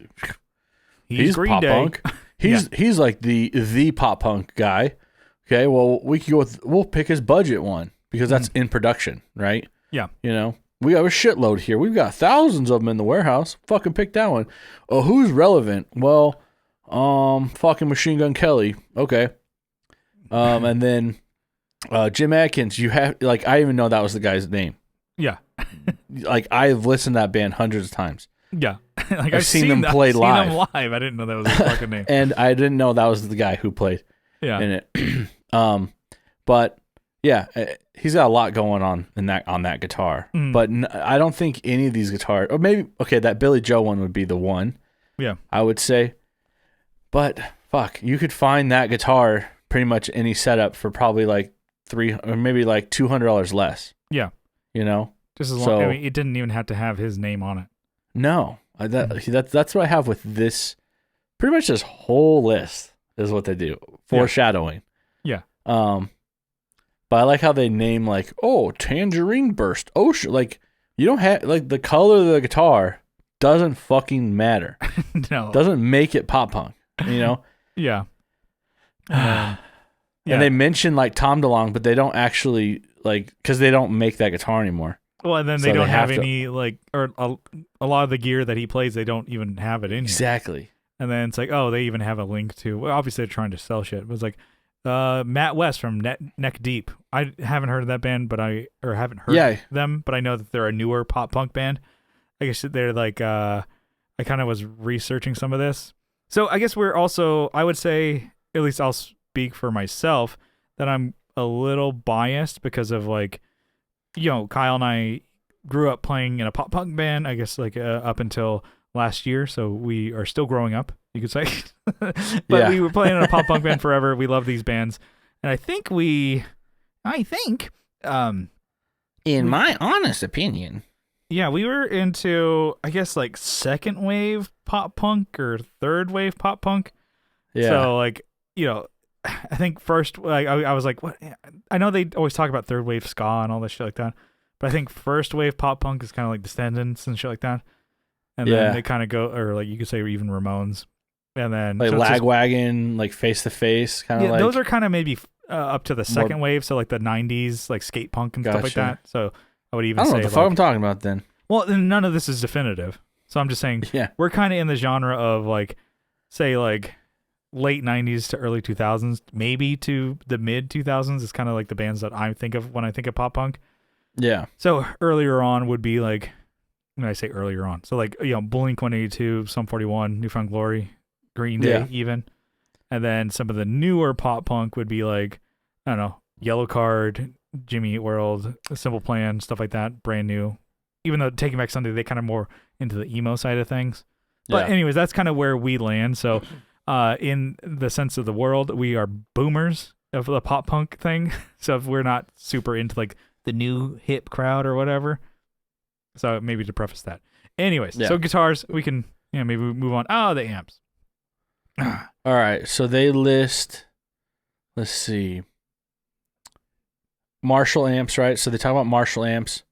Speaker 1: Green
Speaker 2: pop
Speaker 1: Day.
Speaker 2: punk. He's like the pop punk guy. Okay, well we can we'll pick his budget one because that's in production, right?
Speaker 1: Yeah.
Speaker 2: We have a shitload here. We've got thousands of them in the warehouse. Fucking pick that one. Oh, who's relevant? Well, fucking Machine Gun Kelly. Okay. And then Jim Adkins, you have like I even know that was the guy's name.
Speaker 1: Yeah.
Speaker 2: Like I've listened to that band hundreds of times.
Speaker 1: Yeah. Like
Speaker 2: I've seen them play live.
Speaker 1: I didn't know that was his fucking name.
Speaker 2: And I didn't know that was the guy who played in it. But yeah, he's got a lot going on on that guitar. But I don't think any of these guitars, or maybe that Billy Joe one would be the one.
Speaker 1: Yeah,
Speaker 2: I would say. But fuck, you could find that guitar pretty much any setup for probably like $300 or maybe like $200 less.
Speaker 1: Yeah,
Speaker 2: just
Speaker 1: as long. I mean, it didn't even have to have his name on it.
Speaker 2: No, that's what I have with this. Pretty much this whole list is what they do. Foreshadowing.
Speaker 1: Yeah.
Speaker 2: But I like how they name like, Tangerine Burst. Like you don't have like the color of the guitar doesn't fucking matter.
Speaker 1: No.
Speaker 2: Doesn't make it pop punk,
Speaker 1: Yeah.
Speaker 2: And they mention like Tom DeLonge, but they don't actually because they don't make that guitar anymore.
Speaker 1: Well, and then they don't have any or a lot of the gear that he plays, they don't even have it in
Speaker 2: exactly.
Speaker 1: Here. And then it's like, they even have a link to. Well, obviously they're trying to sell shit. But it's like Matt West from Neck Deep. I haven't heard of that band, haven't heard them, but I know that they're a newer pop punk band. I guess they're like I kind of was researching some of this. So I guess we're also, I would say, at least I'll speak for myself, that I'm a little biased because of Kyle and I grew up playing in a pop punk band, I guess up until last year, so we are still growing up, you could say. But we were playing in a pop punk band forever. We love these bands. And I think
Speaker 2: in my honest opinion,
Speaker 1: we were into, I guess, second wave pop punk or third wave pop punk. Yeah. So I think first, I was like, what? I know they always talk about third wave ska and all this shit like that, but I think first wave pop punk is kind of like Descendants and shit like that. And then they kind of go, or you could say even Ramones. And then
Speaker 2: Lagwagon, Face to Face, kind of
Speaker 1: those are kind of maybe up to the second wave, so the 90s, skate punk and stuff like that. So I would even say,
Speaker 2: I don't know what the fuck I'm talking about then.
Speaker 1: Well, then none of this is definitive. So I'm just saying, we're kind of in the genre of say late 90s to early 2000s, maybe to the mid 2000s is kind of the bands that I think of when I think of pop punk. Yeah. So earlier on would be when I say earlier on, so Blink 182, Sum 41, Newfound Glory, Green Day, even, and then some of the newer pop punk would be I don't know, Yellow Card, Jimmy Eat World, Simple Plan, stuff like that, brand new. Even though Taking Back Sunday, they kind of more into the emo side of things. But anyways, that's kind of where we land. So in the sense of the world, we are boomers of the pop punk thing. So if we're not super into the new hip crowd or whatever. So maybe to preface that. Anyways, so guitars, we can maybe we move on. Oh, the amps.
Speaker 2: All right, so they list, let's see. Marshall amps, right? So they talk about Marshall amps,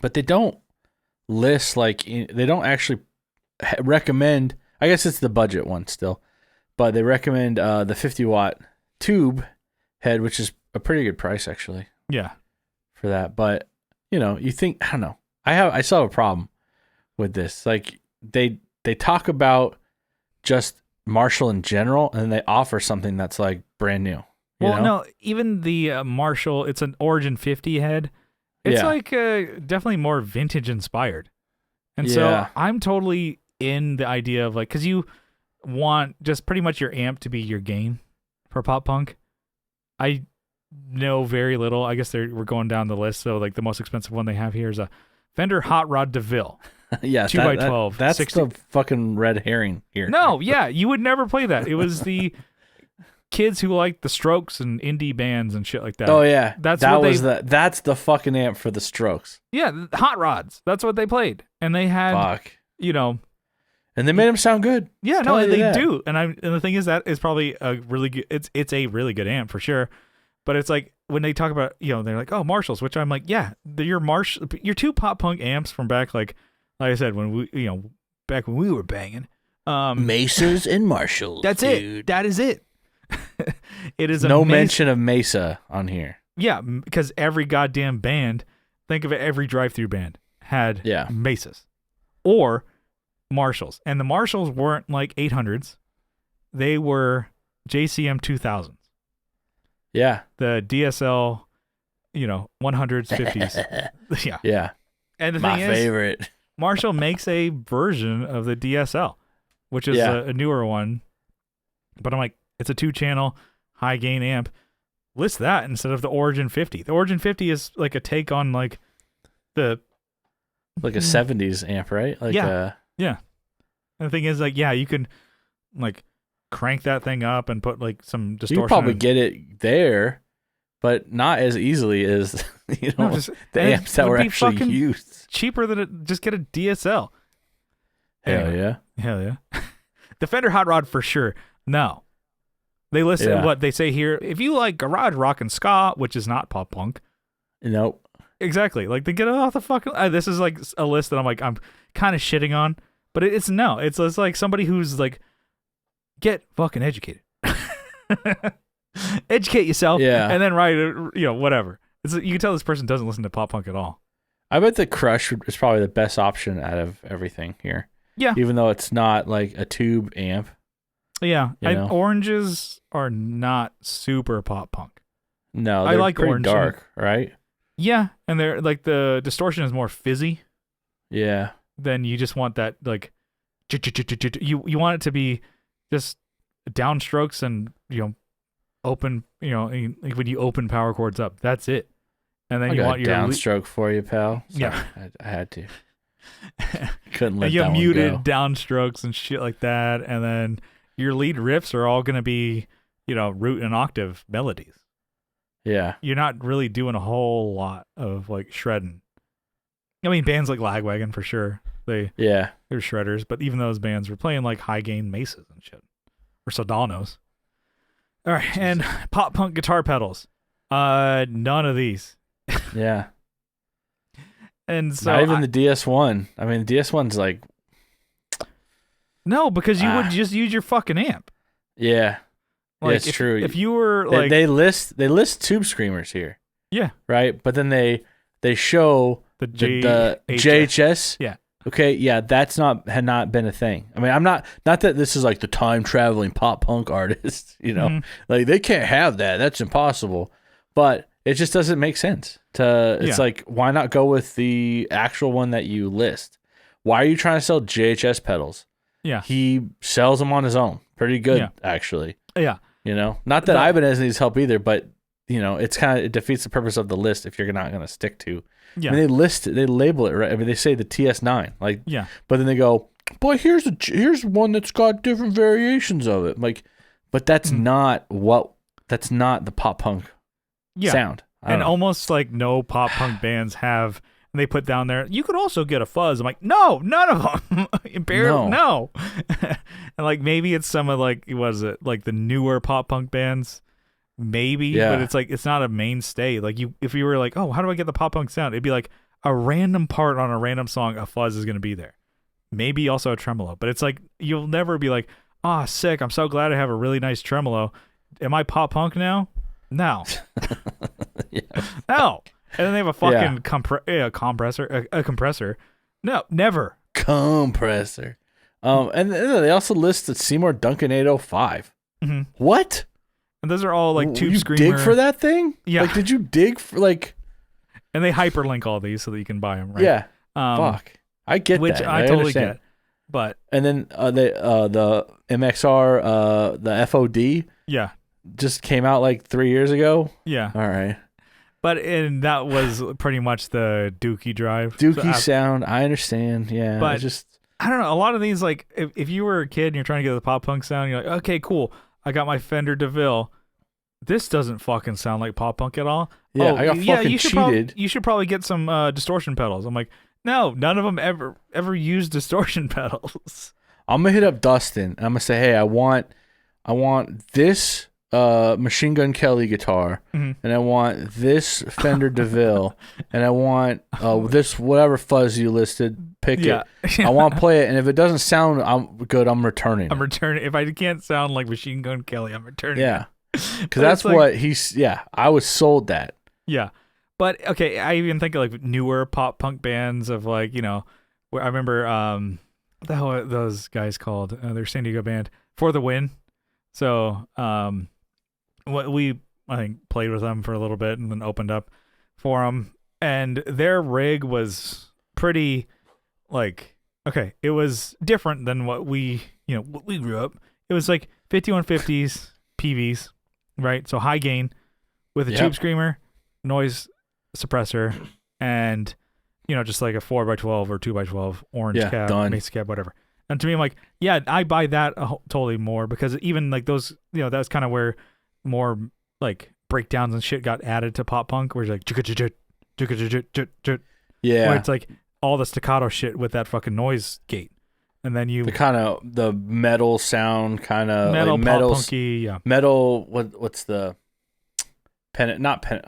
Speaker 2: but they don't list they don't actually recommend. I guess it's the budget one still, but they recommend the 50-watt tube head, which is a pretty good price actually.
Speaker 1: Yeah,
Speaker 2: for that. But you think, I don't know. I still have a problem with this. Like they talk about just Marshall in general, and then they offer something that's like brand new.
Speaker 1: Well, no, even the Marshall, it's an Origin 50 head. It's like definitely more vintage inspired. And so I'm totally in the idea of like, because you want just pretty much your amp to be your gain for pop punk. I know very little. I guess we're going down the list. So like the most expensive one they have here is a Fender Hot Rod DeVille.
Speaker 2: Yeah,
Speaker 1: 2x12.
Speaker 2: That's 60. The fucking red herring here.
Speaker 1: No, yeah, you would never play that. It was the kids who like the Strokes and indie bands and shit like that.
Speaker 2: Oh yeah,
Speaker 1: that's
Speaker 2: the fucking amp for the Strokes.
Speaker 1: Yeah, Hot Rods. That's what they played, and they had
Speaker 2: and they made them sound good.
Speaker 1: Yeah, no, they do. And the thing is that is probably a really good. It's a really good amp for sure. But it's like when they talk about they're like, oh, Marshalls, which I'm like, yeah, your two pop punk amps from back like I said when we back when we were banging.
Speaker 2: Mesas and Marshalls.
Speaker 1: That's
Speaker 2: dude.
Speaker 1: it. That is it. It is
Speaker 2: no mention of Mesa on here.
Speaker 1: Yeah, because every goddamn band, think of it, every drive-through band had Mesas or Marshalls, and the Marshalls weren't like 800s; they were JCM 2000s.
Speaker 2: Yeah,
Speaker 1: the DSL, 100s, 50s. Yeah,
Speaker 2: yeah.
Speaker 1: And the
Speaker 2: my
Speaker 1: thing
Speaker 2: favorite,
Speaker 1: is, Marshall makes a version of the DSL, which is a newer one. But I'm like, it's a 2-channel high gain amp. List that instead of the Origin 50. The Origin 50 is like a take on like a
Speaker 2: 70s amp, right? Like
Speaker 1: yeah. And the thing is, like, yeah, you can like crank that thing up and put like some distortion.
Speaker 2: You probably get it there, but not as easily as the amps that were actually used.
Speaker 1: Cheaper than just get a DSL.
Speaker 2: Hell
Speaker 1: yeah. The Fender Hot Rod for sure. No. They list what they say here. If you like garage rock and ska, which is not pop punk.
Speaker 2: Nope.
Speaker 1: Exactly. Like, they get it off the fucking... this is like a list that I'm kind of shitting on. But it's like somebody who's like, get fucking educated. Educate yourself.
Speaker 2: Yeah.
Speaker 1: And then write, whatever. You can tell this person doesn't listen to pop punk at all.
Speaker 2: I bet the Crush is probably the best option out of everything here.
Speaker 1: Yeah.
Speaker 2: Even though it's not like a tube amp.
Speaker 1: Yeah. Oranges are not super pop punk.
Speaker 2: No, they're pretty orange dark, right?
Speaker 1: Yeah. And they're like, the distortion is more fizzy.
Speaker 2: Yeah.
Speaker 1: Then you just want that like you want it to be just downstrokes and open like when you open power chords up. That's it. And then you want your
Speaker 2: downstroke for you, pal. Sorry,
Speaker 1: yeah,
Speaker 2: I had to. Couldn't let
Speaker 1: and you
Speaker 2: that
Speaker 1: muted
Speaker 2: one go.
Speaker 1: downstrokes and shit like that, and then your lead riffs are all gonna be root and octave melodies.
Speaker 2: Yeah,
Speaker 1: you're not really doing a whole lot of like shredding. I mean, bands like Lagwagon for sure. They're shredders, but even those bands were playing like high gain Mesas and shit, or Soldanos. All right, and pop punk guitar pedals. None of these.
Speaker 2: Yeah.
Speaker 1: And so
Speaker 2: not even the DS1. I mean, the DS1's like...
Speaker 1: No, because you would just use your fucking amp.
Speaker 2: Yeah.
Speaker 1: Like,
Speaker 2: it's true.
Speaker 1: If you were like...
Speaker 2: They list tube screamers here.
Speaker 1: Yeah.
Speaker 2: Right? But then they show the JHS.
Speaker 1: Yeah.
Speaker 2: Okay, yeah, had not been a thing. I mean, I'm not that this is like the time traveling pop punk artist, like they can't have that. That's impossible. But it just doesn't make sense. It's like, why not go with the actual one that you list? Why are you trying to sell JHS pedals?
Speaker 1: Yeah.
Speaker 2: He sells them on his own. Pretty good, actually.
Speaker 1: Yeah.
Speaker 2: Not that Ibanez needs help either, but it defeats the purpose of the list if you're not going to stick to. Yeah. I mean, they label it right. I mean, they say the TS9, like, but then they go, boy, here's one that's got different variations of it. Like, but that's not the pop punk sound.
Speaker 1: And almost like no pop punk bands have, and they put down there, you could also get a fuzz. I'm like, no, none of them. No. And like, maybe it's some of like, what is it? Like the newer pop punk bands maybe,
Speaker 2: Yeah.
Speaker 1: but it's like it's not a mainstay. Like if you were like, oh, how do I get the pop punk sound? It'd be like a random part on a random song, a fuzz is gonna be there. Maybe also a tremolo, but it's like you'll never be like, ah, sick. I'm so glad I have a really nice tremolo. Am I pop punk now? No,
Speaker 2: Yeah.
Speaker 1: no. And then they have a fucking compressor, a compressor. No, never.
Speaker 2: Compressor. And then they also listed Seymour Duncan 805.
Speaker 1: Mm-hmm.
Speaker 2: What?
Speaker 1: And those are all like tube
Speaker 2: you
Speaker 1: screamer.
Speaker 2: dig for that thing?
Speaker 1: Yeah.
Speaker 2: Like, did you dig for like?
Speaker 1: And they hyperlink all these so that you can buy them, right?
Speaker 2: Yeah. Fuck. I get
Speaker 1: which
Speaker 2: that.
Speaker 1: I totally
Speaker 2: understand.
Speaker 1: get. But
Speaker 2: and then the MXR the FOD
Speaker 1: yeah,
Speaker 2: just came out like 3 years ago.
Speaker 1: Yeah.
Speaker 2: All right.
Speaker 1: But that was pretty much the Dookie drive.
Speaker 2: Dookie sound. I understand. Yeah.
Speaker 1: But I don't know. A lot of these, like, if you were a kid and you're trying to get the pop punk sound, you're like, okay, cool. I got my Fender DeVille. This doesn't fucking sound like pop punk at all.
Speaker 2: Yeah, I got fucking
Speaker 1: you
Speaker 2: cheated.
Speaker 1: You should probably get some distortion pedals. I'm like, no, none of them ever use distortion pedals.
Speaker 2: I'm gonna hit up Dustin. And I'm gonna say, hey, I want this Machine Gun Kelly guitar, and I want this Fender DeVille, and I want this whatever fuzz you listed. Pick it. I want to play it, and if it doesn't sound good, I'm returning.
Speaker 1: I'm returning. If I can't sound like Machine Gun Kelly, I'm returning.
Speaker 2: Yeah, because that's like, what he's. Yeah, I was sold that.
Speaker 1: Yeah, but okay, I even think of like newer pop punk bands of like where I remember what the hell are those guys called? They're San Diego band For the Win. So what we I think played with them for a little bit and then opened up for them, and their rig was pretty like okay, it was different than what we grew up. It was like 5150s PVs, right? So high gain with a tube screamer, noise suppressor, and just like a 4x12 or 2x12 orange cab, basic cab, whatever. And to me, I'm like, yeah, I buy that totally more because even like those, that was kind of where more like breakdowns and shit got added to pop punk, where it's like,
Speaker 2: yeah,
Speaker 1: where it's like all the staccato shit with that fucking noise gate, and then you
Speaker 2: the kind of the metal sound, kind of
Speaker 1: metal,
Speaker 2: like
Speaker 1: pop punky, yeah,
Speaker 2: metal. What's the pen? Not pen.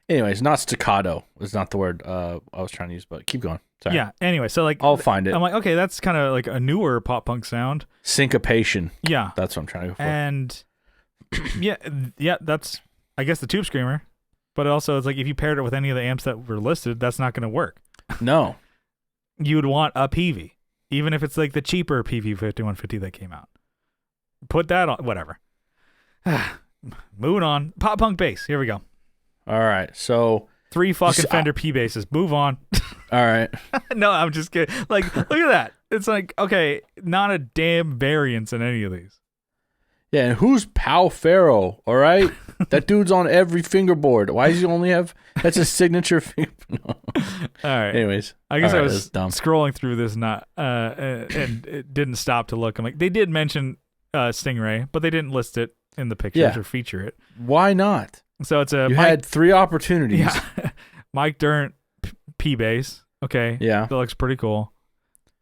Speaker 2: Anyways, not staccato is not the word I was trying to use, but keep going. Sorry.
Speaker 1: Yeah. Anyway, so like
Speaker 2: I'll find it.
Speaker 1: I'm like, okay, that's kind of like a newer pop punk sound.
Speaker 2: Syncopation.
Speaker 1: Yeah.
Speaker 2: That's what I'm trying to go for.
Speaker 1: And yeah, that's I guess the tube screamer, but also it's like if you paired it with any of the amps that were listed, that's not going to work.
Speaker 2: No.
Speaker 1: You would want a PV, even if it's like the cheaper PV 5150 that came out. Put that on, whatever. Moving on. Pop punk bass. Here we go.
Speaker 2: All right, so
Speaker 1: 3 fucking Fender P basses. Move on.
Speaker 2: All right.
Speaker 1: No, I'm just kidding. Like, look at that. It's like, okay, not a damn variance in any of these.
Speaker 2: Yeah, and who's Pal Faro? All right, that dude's on every fingerboard. Why does he only have? That's a signature finger. No.
Speaker 1: All right.
Speaker 2: Anyways,
Speaker 1: I guess I was scrolling through this, and it didn't stop to look. I'm like, they did mention Stingray, but they didn't list it in the pictures or feature it.
Speaker 2: Why not?
Speaker 1: So it's a
Speaker 2: you had 3 opportunities.
Speaker 1: Yeah. Mike Dirnt P bass. Okay.
Speaker 2: Yeah.
Speaker 1: That looks pretty cool.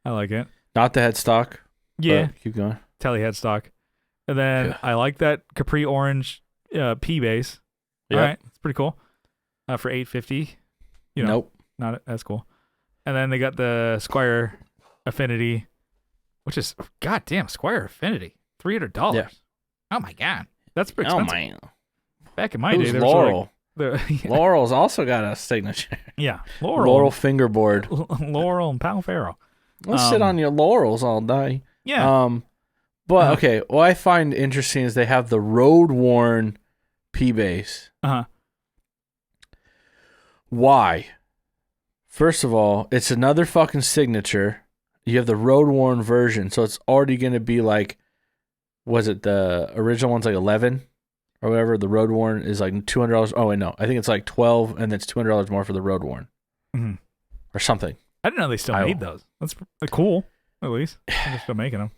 Speaker 1: I like it.
Speaker 2: Not the headstock.
Speaker 1: Yeah.
Speaker 2: Keep going.
Speaker 1: Telly headstock. And then I like that Capri Orange P bass. All right. It's pretty cool. For $850.
Speaker 2: Nope.
Speaker 1: Not that's cool. And then they got the Squire Affinity, which is goddamn Squire Affinity. $300.
Speaker 2: Yeah.
Speaker 1: Oh my god. That's pretty expensive.
Speaker 2: Oh man.
Speaker 1: Back in my day, there
Speaker 2: Laurel.
Speaker 1: Was like
Speaker 2: Laurel's also got a signature.
Speaker 1: Yeah,
Speaker 2: Laurel fingerboard.
Speaker 1: Laurel and Pal Faro.
Speaker 2: Let's sit on your laurels all day.
Speaker 1: Yeah.
Speaker 2: But okay, what I find interesting is they have the road worn P bass. Why? First of all, it's another fucking signature. You have the road worn version, so it's already gonna be like, was it the original one's like 11? Or whatever, the road worn is like $200. Oh wait, no, I think it's like 12, and it's $200 more for the road worn, or something.
Speaker 1: I didn't know they still made those. That's cool, at least they're still making them.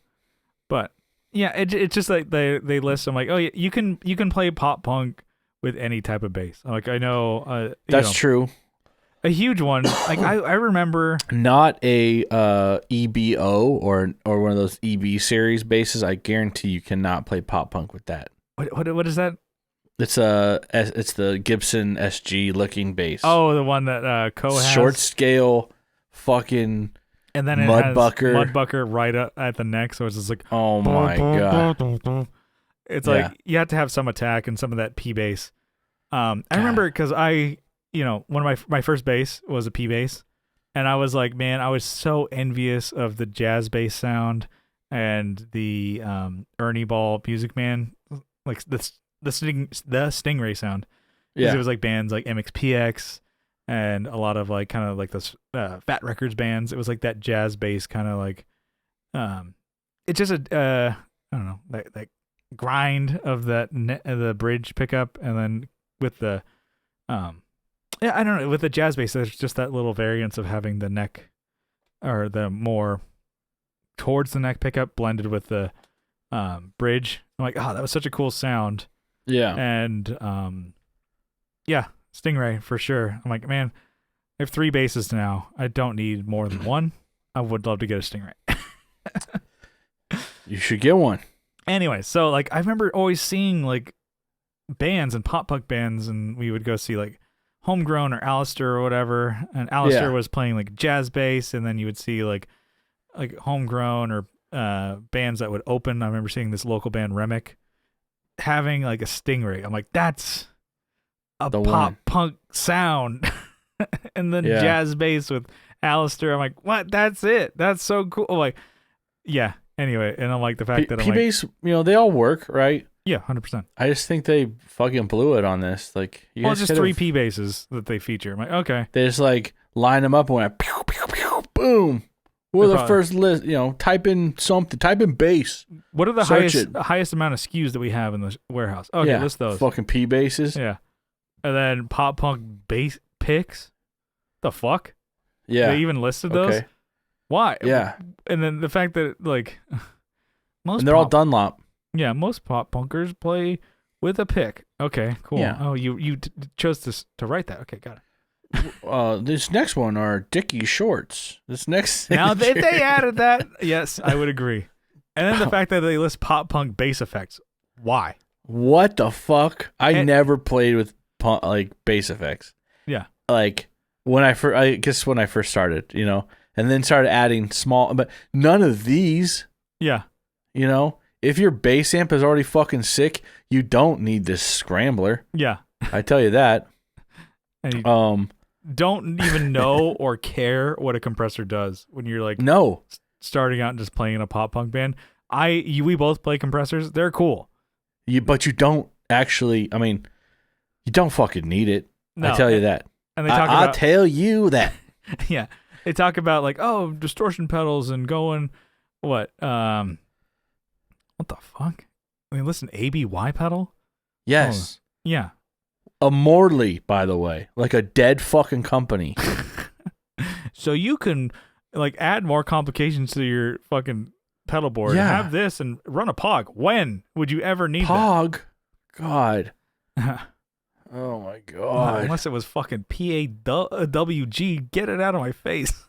Speaker 1: But yeah, it's just like they list. I'm like, oh yeah, you can play pop punk with any type of bass. Like I know
Speaker 2: that's true.
Speaker 1: A huge one. Like I remember
Speaker 2: not a EBO or one of those EB series basses. I guarantee you cannot play pop punk with that.
Speaker 1: What is that?
Speaker 2: It's the Gibson SG licking bass.
Speaker 1: Oh, the one that Co has.
Speaker 2: Short scale, fucking.
Speaker 1: And then it has mudbucker right up at the neck, so it's just like,
Speaker 2: oh my god.
Speaker 1: It's like you have to have some attack and some of that P bass. I remember because one of my first bass was a P bass, and I was like, man, I was so envious of the jazz bass sound and the Ernie Ball Music Man, like the Stingray sound. Because it was like bands like MXPX and a lot of like kind of like those Fat Records bands. It was like that jazz bass kind of like, it's just I don't know, that grind of the bridge pickup, and then with the I don't know, with the jazz bass there's just that little variance of having the neck or the more towards the neck pickup blended with the bridge. I'm like, oh, that was such a cool sound.
Speaker 2: Yeah.
Speaker 1: And Stingray for sure. I'm like, man, I have 3 basses now. I don't need more than one. I would love to get a Stingray.
Speaker 2: You should get one.
Speaker 1: Anyway, so like I remember always seeing like bands and pop punk bands, and we would go see like Homegrown or Alistair or whatever, and Alistair was playing like jazz bass, and then you would see like Homegrown or bands that would open. I remember seeing this local band Remick having like a Stingray. I'm like, that's a pop punk sound. And then jazz bass with Alistair. I'm like, what? That's it. That's so cool. I'm like, yeah. Anyway, and I'm like the fact that
Speaker 2: P bass, they all work, right?
Speaker 1: Yeah, 100%.
Speaker 2: I just think they fucking blew it on this. Like,
Speaker 1: it's just 3 P basses that they feature. I'm like, okay.
Speaker 2: They just like line them up and went pew, pew, pew, boom. We're the first list. Type in something. Type in bass.
Speaker 1: What are the highest amount of SKUs that we have in the warehouse? Okay, list those.
Speaker 2: Fucking P basses.
Speaker 1: Yeah, and then pop punk bass picks. The fuck?
Speaker 2: Yeah,
Speaker 1: they even listed those.
Speaker 2: Okay.
Speaker 1: Why?
Speaker 2: Yeah,
Speaker 1: and then the fact that like
Speaker 2: most, and they're all Dunlop.
Speaker 1: Yeah, most pop punkers play with a pick. Okay, cool. Yeah. Oh, you chose to write that. Okay, got it.
Speaker 2: This next one are Dickie shorts. This next
Speaker 1: now they added that. Yes, I would agree. And then the fact that they list pop punk bass effects. Why?
Speaker 2: What the fuck? I never played with bass effects.
Speaker 1: Yeah.
Speaker 2: Like when I first started, and then started adding small, but none of these.
Speaker 1: Yeah.
Speaker 2: If your bass amp is already fucking sick, you don't need this scrambler.
Speaker 1: Yeah.
Speaker 2: I tell you that.
Speaker 1: And you don't even know or care what a compressor does when you're like starting out and just playing in a pop punk band. We both play compressors. They're cool.
Speaker 2: But you don't actually. I mean, you don't fucking need it.
Speaker 1: No,
Speaker 2: I tell you that.
Speaker 1: And they talk
Speaker 2: I'll tell you that.
Speaker 1: Yeah, they talk about like distortion pedals and going what the fuck? I mean, listen, ABY pedal.
Speaker 2: Yes.
Speaker 1: Yeah.
Speaker 2: A Morley, by the way, like a dead fucking company.
Speaker 1: So you can like add more complications to your fucking pedal board.
Speaker 2: Yeah.
Speaker 1: Have this and run a Pog. When would you ever need
Speaker 2: Pog?
Speaker 1: that?
Speaker 2: God. Oh my god.
Speaker 1: Unless it was fucking PAWG. Get it out of my face.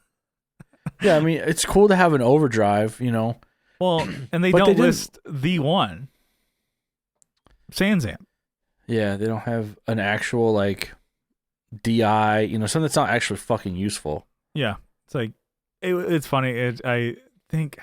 Speaker 2: Yeah, I mean, it's cool to have an overdrive,
Speaker 1: Well, and they don't list the one. SansAmp.
Speaker 2: Yeah, they don't have an actual like DI, something that's not actually fucking useful.
Speaker 1: Yeah, it's like it's funny. I think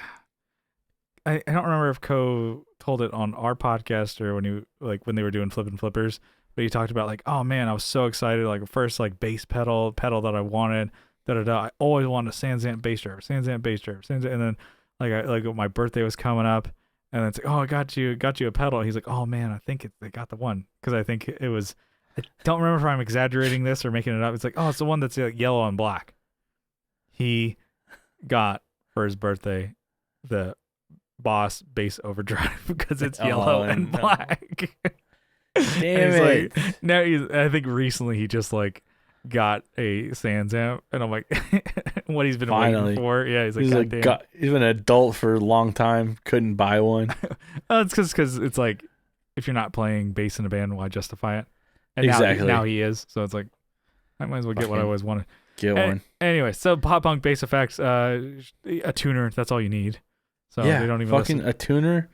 Speaker 1: I don't remember if Co told it on our podcast or when they were doing Flippin' Flippers, but he talked about like, oh man, I was so excited, like first like bass pedal that I wanted. I always wanted a SansAmp bass driver, and then like my birthday was coming up. And then it's like, oh, I got you a pedal. He's like, oh man, I think they got the one, because I think it was. I don't remember if I'm exaggerating this or making it up. It's like, oh, it's the one that's like yellow and black. He got for his birthday the Boss bass overdrive because it's yellow and black.
Speaker 2: Damn it!
Speaker 1: Like, now I think recently he just like got a SansAmp, and I'm like, what he's been waiting for. Yeah, he's like,
Speaker 2: he's been an adult for a long time, couldn't buy one.
Speaker 1: It's because it's like, if you're not playing bass in a band, why justify it? And
Speaker 2: exactly.
Speaker 1: Now he is, so it's like, I might as well get what I always wanted.
Speaker 2: Get one.
Speaker 1: Anyway, so pop punk bass effects, a tuner, that's all you need. So
Speaker 2: yeah,
Speaker 1: they don't even
Speaker 2: fucking listen. A tuner.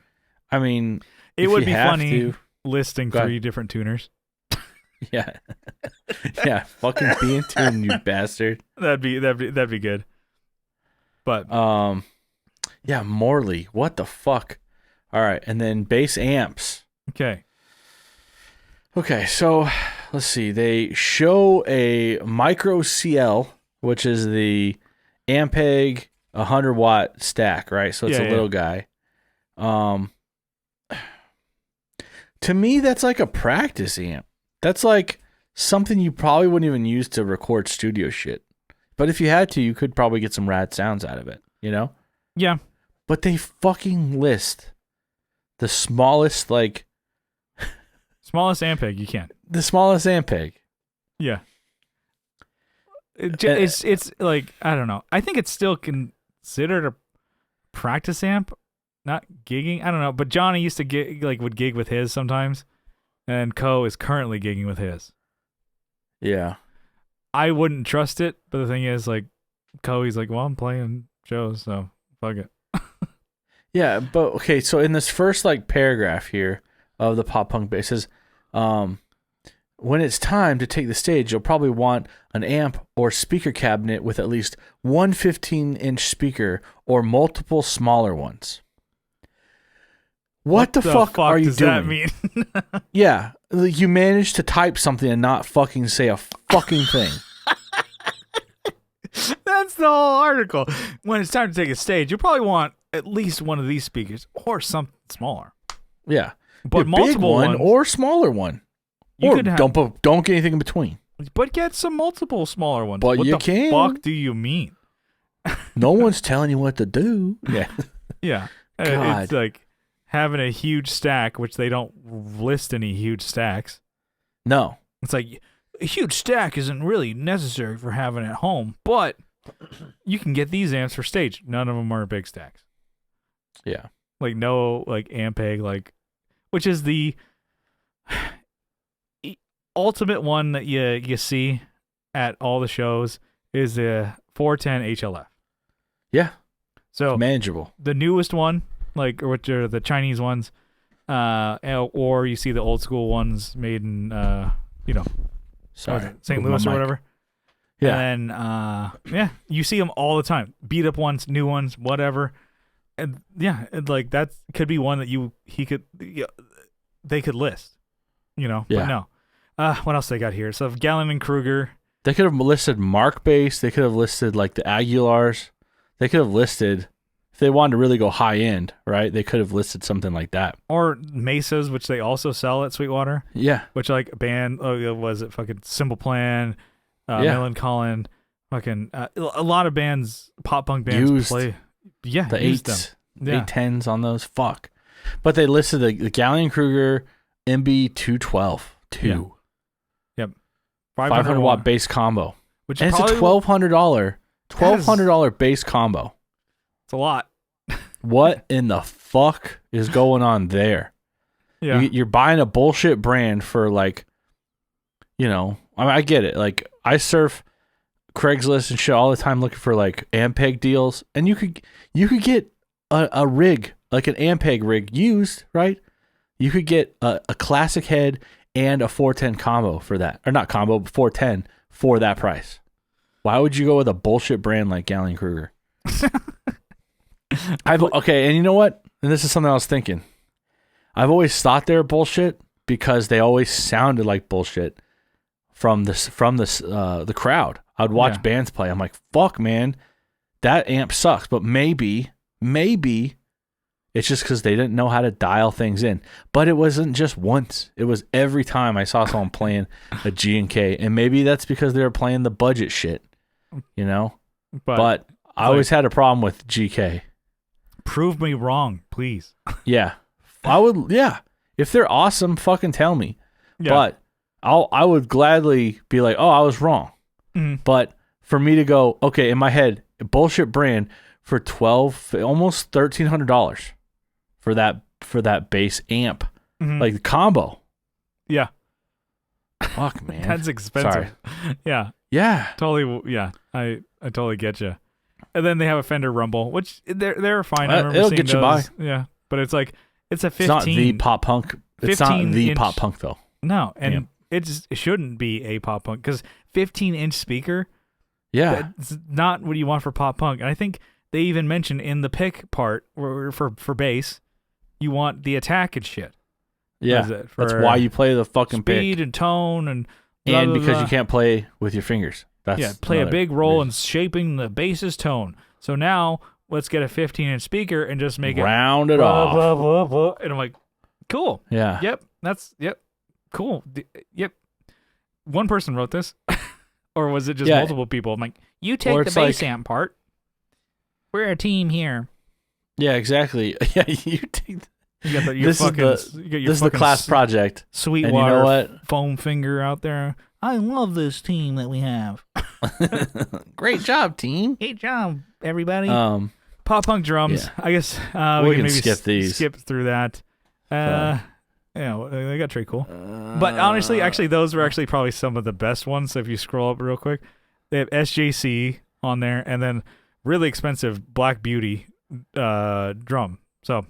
Speaker 2: I mean,
Speaker 1: it would be funny. listing 3 different tuners.
Speaker 2: Yeah. Yeah, fucking be in tune, you bastard.
Speaker 1: That'd be good. But
Speaker 2: yeah, Morley. What the fuck? All right, and then bass amps. Okay, so let's see. They show a micro CL, which is the Ampeg 100-watt stack, right? So it's a little guy. To me, that's like a practice amp. That's like something you probably wouldn't even use to record studio shit. But if you had to, you could probably get some rad sounds out of it, you know?
Speaker 1: Yeah.
Speaker 2: But they fucking list the smallest, like...
Speaker 1: smallest Ampeg you can.
Speaker 2: The smallest Ampeg.
Speaker 1: Yeah. It's like, I don't know. I think it's still considered a practice amp, not gigging. I don't know. But Johnny used to would gig with his sometimes. And Co is currently gigging with his.
Speaker 2: Yeah.
Speaker 1: I wouldn't trust it, but the thing is, like, he's like, well, I'm playing shows, so fuck it.
Speaker 2: Yeah, but okay, so in this first like paragraph here of the pop punk bass says, when it's time to take the stage, you'll probably want an amp or speaker cabinet with at least one 15-inch speaker or multiple smaller ones. What the fuck are you doing?
Speaker 1: That mean?
Speaker 2: Yeah, you managed to type something and not fucking say a fucking thing.
Speaker 1: That's the whole article. When it's time to take a stage, you probably want at least one of these speakers or something smaller.
Speaker 2: Yeah,
Speaker 1: but multiple
Speaker 2: big one
Speaker 1: ones,
Speaker 2: or smaller one. Or don't get anything in between.
Speaker 1: But get some multiple smaller ones.
Speaker 2: But
Speaker 1: what
Speaker 2: you can.
Speaker 1: What the fuck do you mean?
Speaker 2: No one's telling you what to do. Yeah.
Speaker 1: Yeah.
Speaker 2: God.
Speaker 1: It's like having a huge stack, which they don't list any huge stacks.
Speaker 2: No.
Speaker 1: It's like a huge stack isn't really necessary for having at home, but you can get these amps for stage. None of them are big stacks.
Speaker 2: Yeah.
Speaker 1: Like no like Ampeg, like, which is the ultimate one that you see at all the shows is the 410 HLF.
Speaker 2: Yeah.
Speaker 1: So
Speaker 2: it's manageable.
Speaker 1: The newest one, like, or which are the Chinese ones, or you see the old school ones made in St. Louis or whatever.
Speaker 2: Yeah.
Speaker 1: And then you see them all the time. Beat up ones, new ones, whatever. And yeah, like that could be one that they could list.
Speaker 2: Yeah.
Speaker 1: But no. What else they got here? So Gallon and Kruger.
Speaker 2: They could have listed Mark bass. They could have listed like the Aguilars. They could have listed, if they wanted to really go high end, right? They could have listed something like that.
Speaker 1: Or Mesas, which they also sell at Sweetwater.
Speaker 2: Yeah.
Speaker 1: Which like a band, was it fucking Simple Plan, Millen Collin, fucking a lot of bands, pop punk bands play. Yeah,
Speaker 2: the 810s on those. Fuck. But they listed the Gallon Kruger MB212 2.
Speaker 1: Yep.
Speaker 2: 500 watt bass combo.
Speaker 1: Which
Speaker 2: and it's a $1,200 bass combo.
Speaker 1: It's a lot.
Speaker 2: What in the fuck is going on there?
Speaker 1: Yeah.
Speaker 2: You're buying a bullshit brand for like, I get it. Like I surf Craigslist and shit all the time looking for like Ampeg deals, and you could get a rig, like an Ampeg rig used, right? You could get a classic head and a 410 combo for that. Or not combo, but 410 for that price. Why would you go with a bullshit brand like Gallon Kruger? Okay, and you know what? And this is something I was thinking. I've always thought they were bullshit because they always sounded like bullshit from the crowd. I'd watch bands play. I'm like, fuck, man, that amp sucks. But maybe it's just because they didn't know how to dial things in. But it wasn't just once. It was every time I saw someone playing a G&K. And maybe that's because they were playing the budget shit, But I always had a problem with GK.
Speaker 1: Prove me wrong, please.
Speaker 2: Yeah. I would, if they're awesome, fucking tell me. Yeah. But I would gladly be like, oh, I was wrong. Mm-hmm. But for me to go, okay, in my head, a bullshit brand for almost $1,300 for that bass amp, like the combo.
Speaker 1: Yeah.
Speaker 2: Fuck, man.
Speaker 1: That's expensive.
Speaker 2: Sorry.
Speaker 1: Yeah.
Speaker 2: Yeah.
Speaker 1: Totally. Yeah. I totally get you. And then they have a Fender Rumble, which they're fine. I remember
Speaker 2: it'll
Speaker 1: seeing
Speaker 2: get you
Speaker 1: those.
Speaker 2: by.
Speaker 1: Yeah. But it's like, it's a 15.
Speaker 2: It's not the pop punk It's not the pop punk though.
Speaker 1: No, and it shouldn't be a pop punk because 15-inch speaker.
Speaker 2: Yeah,
Speaker 1: that's not what you want for pop punk. And I think they even mentioned in the pick part for bass, you want the attack and shit.
Speaker 2: Yeah, that's why you play the fucking
Speaker 1: speed
Speaker 2: pick.
Speaker 1: And tone and
Speaker 2: because you can't play with your fingers. That's
Speaker 1: play a big role in shaping the bass's tone. So now let's get a 15-inch speaker and just make
Speaker 2: round it off.
Speaker 1: Blah, blah, blah, and I'm like, cool.
Speaker 2: Yeah.
Speaker 1: Yep. Cool. Yep. One person wrote this, or was it just multiple people? I'm like, you take the bass amp part. We're a team here.
Speaker 2: Yeah, exactly. Yeah, you take.
Speaker 1: You got
Speaker 2: this is the class project.
Speaker 1: Sweetwater,
Speaker 2: you know what?
Speaker 1: Foam finger out there. I love this team that we have.
Speaker 2: Great job, team.
Speaker 1: Great job, everybody. Pop punk drums. Yeah. I guess we can maybe skip through that. Yeah, they got pretty cool. But honestly, those were actually probably some of the best ones. So if you scroll up real quick, they have SJC on there, and then really expensive Black Beauty drum. So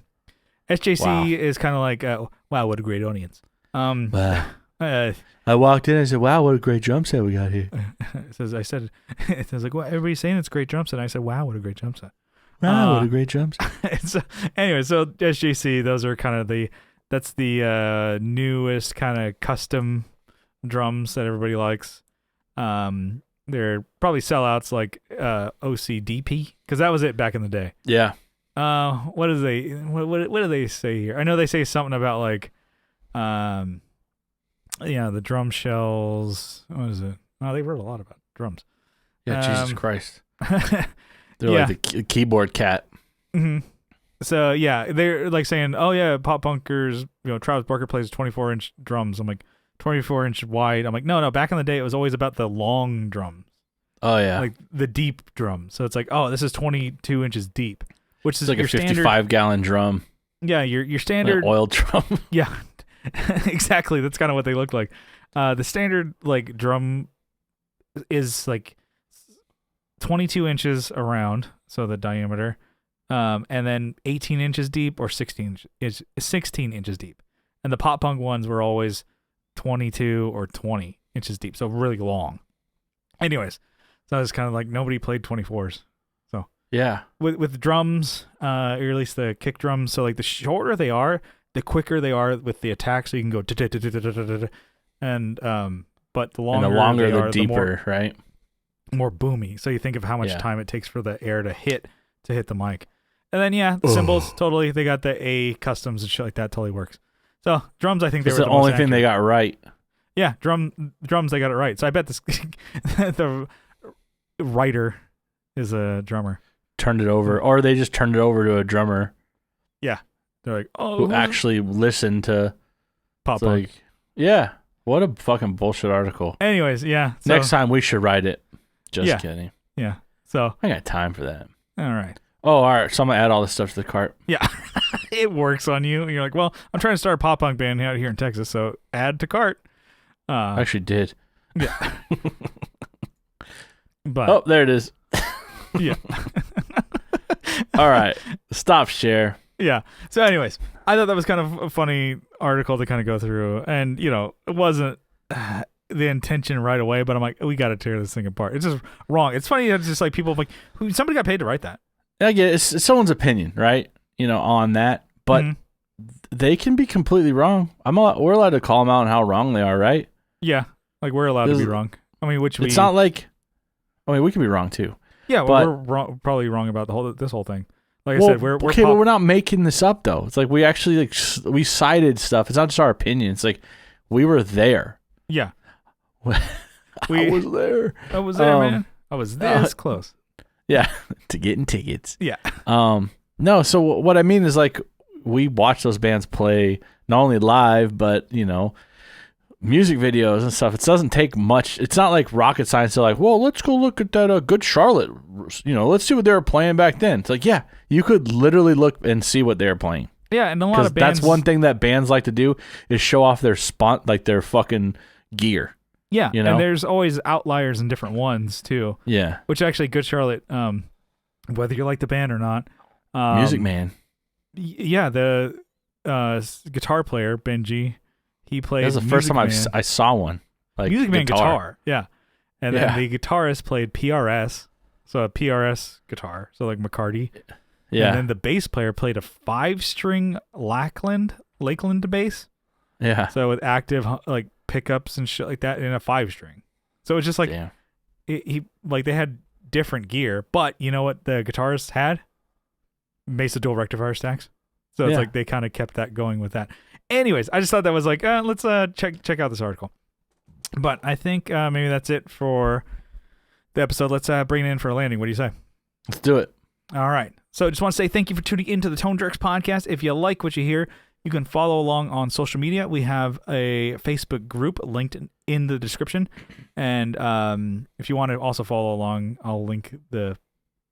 Speaker 1: SJC is kind of like, wow, what a great audience.
Speaker 2: I walked in and said, wow, what a great drum set we got here.
Speaker 1: It says like, well, everybody's saying it's a great drum set. I said, wow, what a great drum set.
Speaker 2: Wow, what a great drum set.
Speaker 1: So SJC, those are kind of that's the newest kind of custom drums that everybody likes. They're probably sellouts like OCDP, because that was it back in the day.
Speaker 2: Yeah.
Speaker 1: What do they say here? I know they say something about like the drum shells. What is it? Oh, they wrote a lot about drums.
Speaker 2: Yeah, Jesus Christ. They're like the keyboard cat.
Speaker 1: Mm-hmm. So yeah, they're like saying, oh yeah, pop punkers, Travis Barker plays 24-inch drums. I'm like, 24-inch wide. I'm like, no, back in the day it was always about the long drums.
Speaker 2: Oh yeah.
Speaker 1: Like the deep drum. So it's like, oh, this is 22 inches deep, which is
Speaker 2: like a 55-gallon drum.
Speaker 1: Yeah, your standard
Speaker 2: like oil drum.
Speaker 1: Yeah. Exactly. That's kind of what they look like. The standard like drum is like 22 inches around, so the diameter, and then 18 inches deep or 16 inches deep. And the pop punk ones were always 22 or 20 inches deep, so really long. Anyways, so it's kind of like nobody played 24s. So
Speaker 2: yeah,
Speaker 1: with drums, or at least the kick drums. So like the shorter they are, the quicker they are with the attack. So you can go and but the longer
Speaker 2: the deeper, right?
Speaker 1: More boomy. So you think of how much time it takes for the air to hit the mic. And then the cymbals, totally, they got the A customs and shit like that, totally works. So drums, I think they were the
Speaker 2: only thing they got right.
Speaker 1: Yeah, drums, they got it right. So I bet this the writer is a drummer.
Speaker 2: Turned it over, or they just turned it over to a drummer.
Speaker 1: Yeah, they're like, oh,
Speaker 2: who actually listened to
Speaker 1: pop punk.
Speaker 2: Like, yeah, what a fucking bullshit article.
Speaker 1: Anyways, yeah. So,
Speaker 2: next time we should write it. Just kidding.
Speaker 1: Yeah. So
Speaker 2: I got time for that.
Speaker 1: All right.
Speaker 2: Oh, all right. So I'm gonna add all this stuff to the cart.
Speaker 1: Yeah, it works on you. You're like, well, I'm trying to start a pop punk band out here in Texas, so add to cart.
Speaker 2: I actually did.
Speaker 1: Yeah. But
Speaker 2: there it is.
Speaker 1: Yeah.
Speaker 2: All right. Stop share.
Speaker 1: Yeah. So anyways, I thought that was kind of a funny article to kind of go through, and it wasn't the intention right away, but I'm like, we got to tear this thing apart. It's just wrong. It's funny. It's just like people like, somebody got paid to write that.
Speaker 2: I get it. It's someone's opinion, right? On that, but they can be completely wrong. We're allowed to call them out on how wrong they are, right?
Speaker 1: Yeah, like we're allowed to be wrong. I mean,
Speaker 2: it's not like, we can be wrong too.
Speaker 1: Yeah, well, we're probably wrong about this whole thing. Like I said, we're
Speaker 2: okay, but we're not making this up though. It's like we actually we cited stuff. It's not just our opinion. It's like we were there.
Speaker 1: Yeah,
Speaker 2: I was there.
Speaker 1: I was there, man. I was this close.
Speaker 2: Yeah, to getting tickets.
Speaker 1: Yeah.
Speaker 2: No. So what I mean is like we watch those bands play not only live, but music videos and stuff. It doesn't take much. It's not like rocket science. They're like, well, let's go look at that Good Charlotte. Let's see what they were playing back then. It's like, yeah, you could literally look and see what they're playing.
Speaker 1: Yeah, and a lot of bands.
Speaker 2: That's one thing that bands like to do is show off their their fucking gear.
Speaker 1: Yeah, and there's always outliers in different ones too.
Speaker 2: Yeah,
Speaker 1: which actually, Good Charlotte, whether you like the band or not,
Speaker 2: Music Man.
Speaker 1: Yeah, guitar player, Benji. He played.
Speaker 2: That was the first time I saw one. Like
Speaker 1: Music Man guitar. Yeah. And
Speaker 2: Yeah.
Speaker 1: then the guitarist played PRS. So a PRS guitar. So like McCarty.
Speaker 2: Yeah.
Speaker 1: And then the bass player played a 5-string Lakeland bass.
Speaker 2: Yeah.
Speaker 1: So with active like pickups and shit like that in a 5-string. So it's just like
Speaker 2: Damn.
Speaker 1: he like they had different gear, but you know what the guitarist had? Mesa dual rectifier stacks. So it's like they kind of kept that going with that. Anyways, I just thought that was like let's check out this article. But I think maybe that's it for the episode. Let's bring it in for a landing. What do you say?
Speaker 2: Let's do it.
Speaker 1: All right. So I just want to say thank you for tuning into the Tone Jerks podcast. If you like what you hear, you can follow along on social media. We have a Facebook group linked in the description. And if you want to also follow along, I'll link the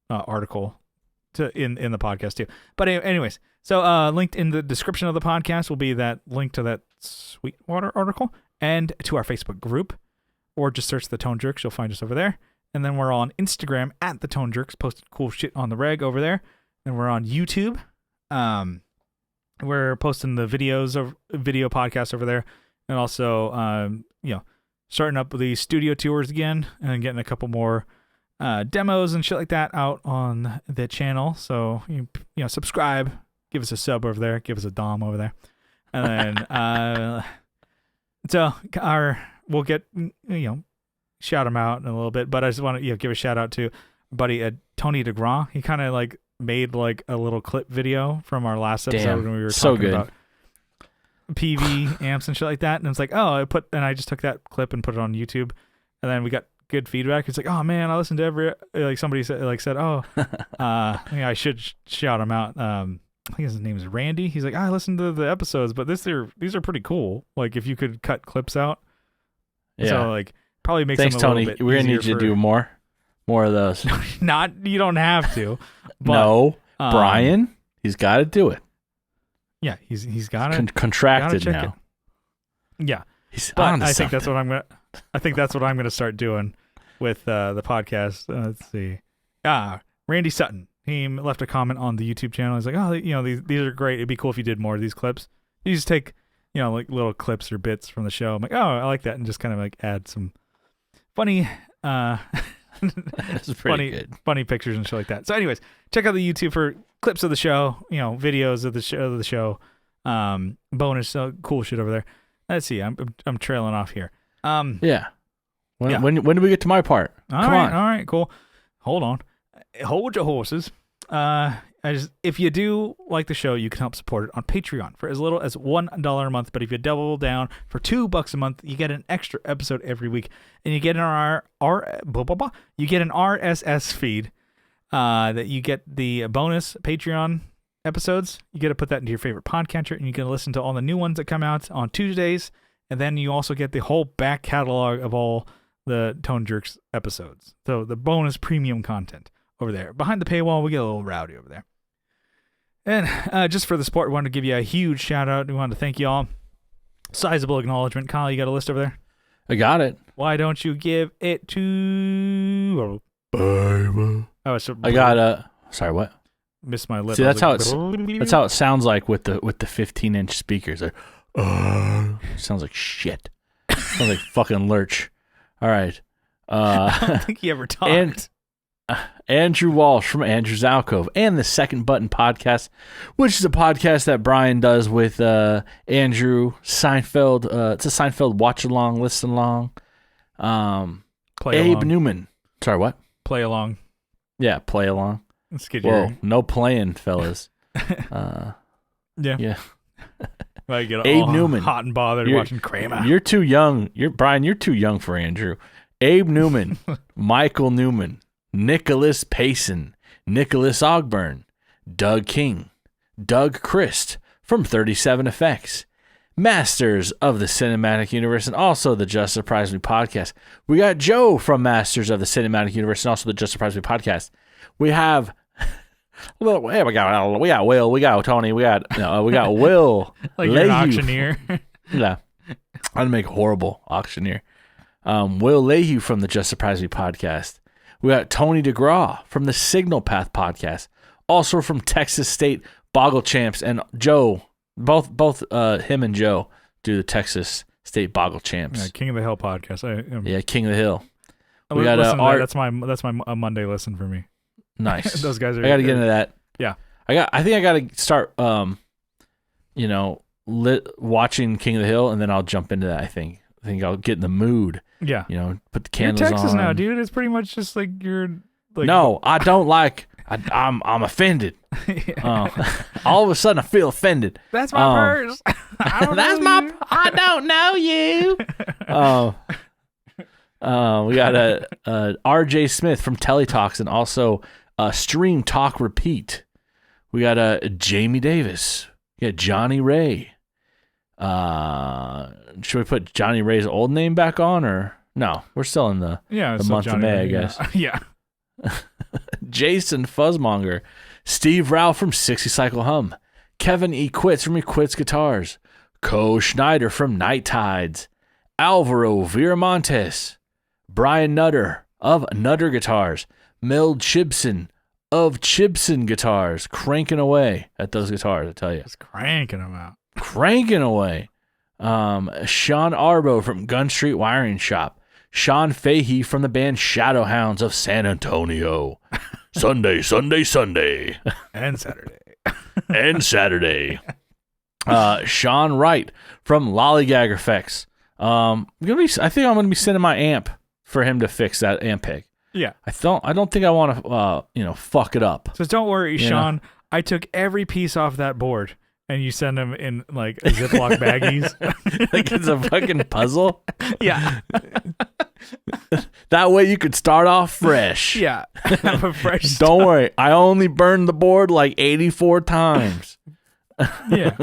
Speaker 1: article in the podcast too. But anyways, so linked in the description of the podcast will be that link to that Sweetwater article and to our Facebook group, or just search the Tone Jerks. You'll find us over there. And then we're on Instagram at the Tone Jerks, posting cool shit on the reg over there. And we're on YouTube. We're posting the video podcasts over there, and also starting up the studio tours again and getting a couple more demos and shit like that out on the channel. So you subscribe, give us a sub over there, give us a dom over there, and then so we'll get shout him out in a little bit. But I just want to give a shout out to buddy Tony DeGraw. He kind of like made like a little clip video from our last episode when we were talking about PV amps and shit like that, and it's like I just took that clip and put it on YouTube, and then we got good feedback. It's like, oh man, I listened to every, like somebody said I should shout him out. I think his name is Randy. He's like, I listened to the episodes, but these are pretty cool. Like if you could cut clips out, so like probably makes
Speaker 2: Thanks,
Speaker 1: them a
Speaker 2: Tony.
Speaker 1: little bit
Speaker 2: We're gonna need you to do more of those.
Speaker 1: You don't have to. But,
Speaker 2: no, Brian, he's got to do it.
Speaker 1: Yeah, he's got it
Speaker 2: contracted now.
Speaker 1: Yeah,
Speaker 2: he's
Speaker 1: but
Speaker 2: on to
Speaker 1: I think
Speaker 2: something.
Speaker 1: that's what I'm gonna start doing with the podcast. Let's see. Randy Sutton. He left a comment on the YouTube channel. He's like, these are great. It'd be cool if you did more of these clips. You just take like little clips or bits from the show. I'm like, I like that, and just kind of like add some funny
Speaker 2: That's pretty good.
Speaker 1: Funny pictures and shit like that. So anyways, check out the YouTube for clips of the show, videos of the show, bonus cool shit over there. Let's see. I'm trailing off here.
Speaker 2: When do we get to my part? Come on.
Speaker 1: All right, cool. Hold on. Hold your horses. If you do like the show, you can help support it on Patreon for as little as $1 a month. But if you double down for $2 a month, you get an extra episode every week, and you get an RSS feed that you get the bonus Patreon episodes. You get to put that into your favorite podcatcher, and you can listen to all the new ones that come out on Tuesdays. And then you also get the whole back catalog of all the Tone Jerks episodes. So the bonus premium content over there. Behind the paywall, we get a little rowdy over there. And just for the support, we wanted to give you a huge shout out. We wanted to thank you all. Sizable acknowledgement. Kyle, you got a list over there?
Speaker 2: I got it.
Speaker 1: Why don't you give it to...
Speaker 2: I got sorry, what?
Speaker 1: Missed my lip.
Speaker 2: See, that's how it sounds like with the 15-inch speakers. Like, sounds like shit. Sounds like fucking lurch. All right.
Speaker 1: I don't think he ever talked.
Speaker 2: Andrew Walsh from Andrew's Alcove and the Second Button podcast, which is a podcast that Brian does with Andrew Seinfeld. It's a Seinfeld watch along, listen along.
Speaker 1: Play
Speaker 2: Abe
Speaker 1: along.
Speaker 2: Newman. Sorry, what?
Speaker 1: Play along.
Speaker 2: Yeah, play along.
Speaker 1: Let's get
Speaker 2: Whoa, no playing, fellas.
Speaker 1: Yeah. I get
Speaker 2: Abe
Speaker 1: all
Speaker 2: Newman.
Speaker 1: Hot and bothered watching Kramer.
Speaker 2: You're too young. Brian, you're too young for Andrew. Abe Newman, Michael Newman, Nicholas Payson, Nicholas Ogburn, Doug King, Doug Christ from 37 Effects, Masters of the Cinematic Universe, and also the Just Surprise Me podcast. We got Joe from Masters of the Cinematic Universe and also the Just Surprise Me podcast. We have, we got Will, we got Tony, we got Will.
Speaker 1: Like you're an auctioneer.
Speaker 2: Yeah, I'd make a horrible auctioneer. Will Lehue from the Just Surprise Me podcast. We got Tony DeGraw from the Signal Path podcast. Also from Texas State Boggle Champs and Joe Both him and Joe do the Texas State Boggle Champs.
Speaker 1: Yeah, King of the Hill podcast.
Speaker 2: King of the Hill.
Speaker 1: We got Art. That's my Monday listen for me.
Speaker 2: Nice.
Speaker 1: Those guys are.
Speaker 2: I got to get into that.
Speaker 1: Yeah.
Speaker 2: I think I got to start. Watching King of the Hill, and then I'll jump into that. I think I'll get in the mood.
Speaker 1: Yeah.
Speaker 2: Put the candles on.
Speaker 1: You're Texas now, dude. It's pretty much just like you're. Like,
Speaker 2: no, I don't like. I'm offended. All of a sudden, I feel offended.
Speaker 1: That's my purse.
Speaker 2: I don't know you. We got a R.J. Smith from Teletalks, and also Stream Talk Repeat. We got a Jamie Davis. We got Johnny Ray. Should we put Johnny Ray's old name back on, or no? We're still in the month of May, I guess.
Speaker 1: Yeah.
Speaker 2: Jason Fuzzmonger, Steve Rao from 60 Cycle Hum, Kevin E. Quits from Equits Guitars, Co Schneider from Night Tides, Alvaro Viramontes, Brian Nutter of Nutter Guitars, Mel Chibson of Chibson Guitars, cranking away at those guitars, I tell you.
Speaker 1: Just cranking them out.
Speaker 2: Cranking away. Sean Arbo from Gun Street Wiring Shop, Sean Fahey from the band Shadowhounds of San Antonio. Sunday.
Speaker 1: And Saturday.
Speaker 2: Sean Wright from Lollygag Effects. I think I'm gonna be sending my amp for him to fix that amp peg.
Speaker 1: Yeah.
Speaker 2: I don't think I want to fuck it up.
Speaker 1: So don't worry, Sean. I took every piece off that board. And you send them in like Ziploc baggies.
Speaker 2: Like it's a fucking puzzle?
Speaker 1: Yeah.
Speaker 2: That way you could start off fresh.
Speaker 1: Yeah. Have a fresh start.
Speaker 2: Don't worry. I only burned the board like 84 times.
Speaker 1: Yeah.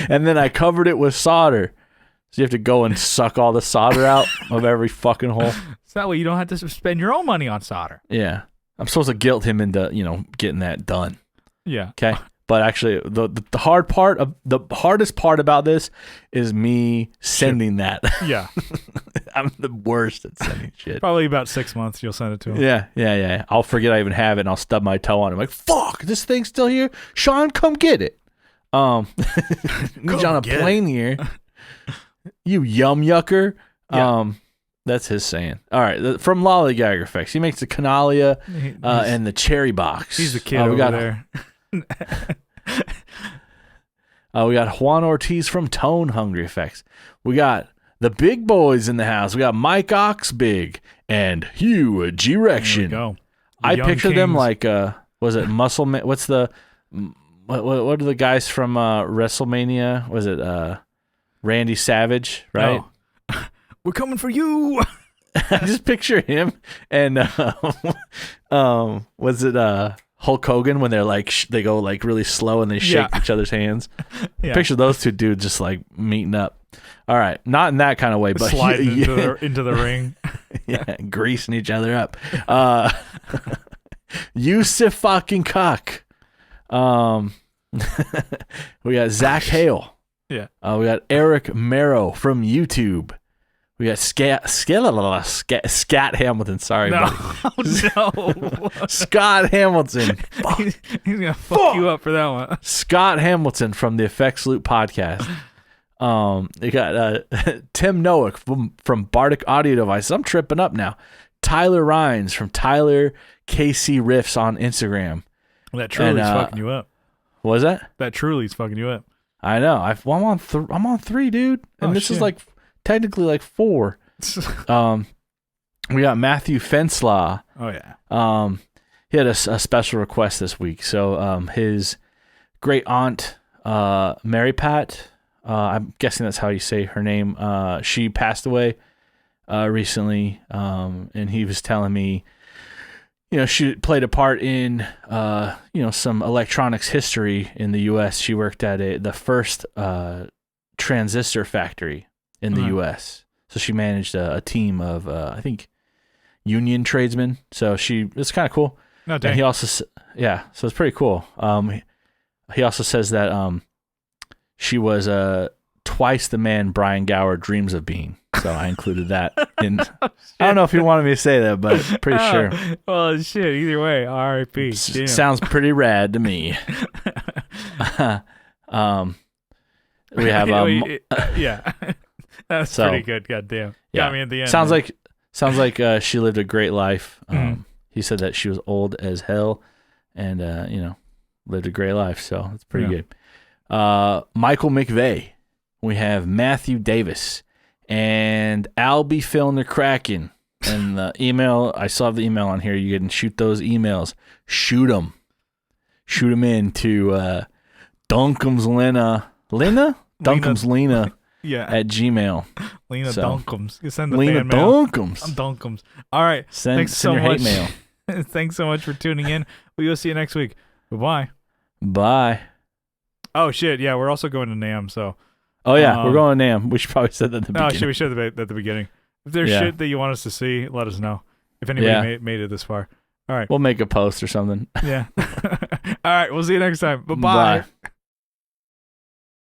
Speaker 2: And then I covered it with solder. So you have to go and suck all the solder out of every fucking hole.
Speaker 1: So that way you don't have to spend your own money on solder.
Speaker 2: Yeah. I'm supposed to guilt him into, getting that done.
Speaker 1: Yeah.
Speaker 2: Okay. But actually, the hardest part about this is me sending that.
Speaker 1: Yeah.
Speaker 2: I'm the worst at sending shit.
Speaker 1: Probably about 6 months you'll send it to him.
Speaker 2: Yeah. I'll forget I even have it, and I'll stub my toe on it. I'm like, fuck, this thing's still here? Sean, come get it. Need you on a plane here. You yum yucker.
Speaker 1: Yeah.
Speaker 2: That's his saying. All right, from Lollygagger Effects. He makes the Canalia and the Cherry Box.
Speaker 1: He's the kid over there.
Speaker 2: We got Juan Ortiz from Tone Hungry Effects. We got the big boys in the house. We got Mike Oxbig and Hugh G-Rection. I picture them like was it Muscle Man? What's the what are the guys from WrestleMania? Was it Randy Savage, right?
Speaker 1: Oh. We're coming for you.
Speaker 2: I just picture him and was it Hulk Hogan when they're like they go like really slow and they shake each other's hands. Yeah. Picture those two dudes just like meeting up. All right, not in that kind of way, but
Speaker 1: sliding into the ring.
Speaker 2: Yeah, greasing each other up. Yusuf fucking cuck. We got Zach Hale.
Speaker 1: Yeah.
Speaker 2: We got Eric Merrow from YouTube. We got Scat Hamilton. Sorry,
Speaker 1: no,
Speaker 2: buddy.
Speaker 1: No.
Speaker 2: Scott Hamilton.
Speaker 1: He's gonna fuck you up for that one.
Speaker 2: Scott Hamilton from the Effects Loop podcast. You got Tim Noack from Bardic Audio Devices. I'm tripping up now. Tyler Rhines from Tyler KC Riffs on Instagram.
Speaker 1: That truly's fucking you up.
Speaker 2: What was that?
Speaker 1: That truly's fucking you up.
Speaker 2: I know. I'm on 3, dude, and this is like technically like 4. We got Matthew Fenslaw.
Speaker 1: Oh yeah.
Speaker 2: He had a special request this week. So his great aunt Mary Pat, I'm guessing that's how you say her name. She passed away recently, and he was telling me, she played a part in some electronics history in the U.S. She worked at the first transistor factory in the U.S. So she managed a team of I think union tradesmen. So it's kind of cool.
Speaker 1: No, dang.
Speaker 2: And he also so it's pretty cool. He also says that she was twice the man Brian Gower dreams of being. So I included that in. I don't know if he wanted me to say that, but pretty sure.
Speaker 1: Well, shit. Either way, R.I.P.
Speaker 2: Sounds pretty rad to me. We have
Speaker 1: yeah. That's pretty good. God damn.
Speaker 2: Yeah.
Speaker 1: Got me at the end.
Speaker 2: Sounds like she lived a great life. He said that she was old as hell and lived a great life. So it's pretty good. Michael McVeigh. We have Matthew Davis and Albie Phil the Kraken. And the email, I still have the email on here. You can shoot those emails. Shoot them in to Duncom's Lena? Duncom's Lena at Gmail.
Speaker 1: Lena Duncom's. You send the
Speaker 2: Lena
Speaker 1: fan mail.
Speaker 2: Duncom's.
Speaker 1: All right.
Speaker 2: Thanks so much. Hate mail.
Speaker 1: Thanks so much for tuning in. We'll see you next week. Goodbye.
Speaker 2: Bye.
Speaker 1: Oh, shit. Yeah, we're also going to NAMM, so.
Speaker 2: Oh, yeah, we're going to NAMM. We should probably said that at the beginning.
Speaker 1: We should have at the beginning. If there's shit that you want us to see, let us know. If anybody made it this far. All right.
Speaker 2: We'll make a post or something.
Speaker 1: Yeah. All right. We'll see you next time. Bye-bye.
Speaker 2: Bye.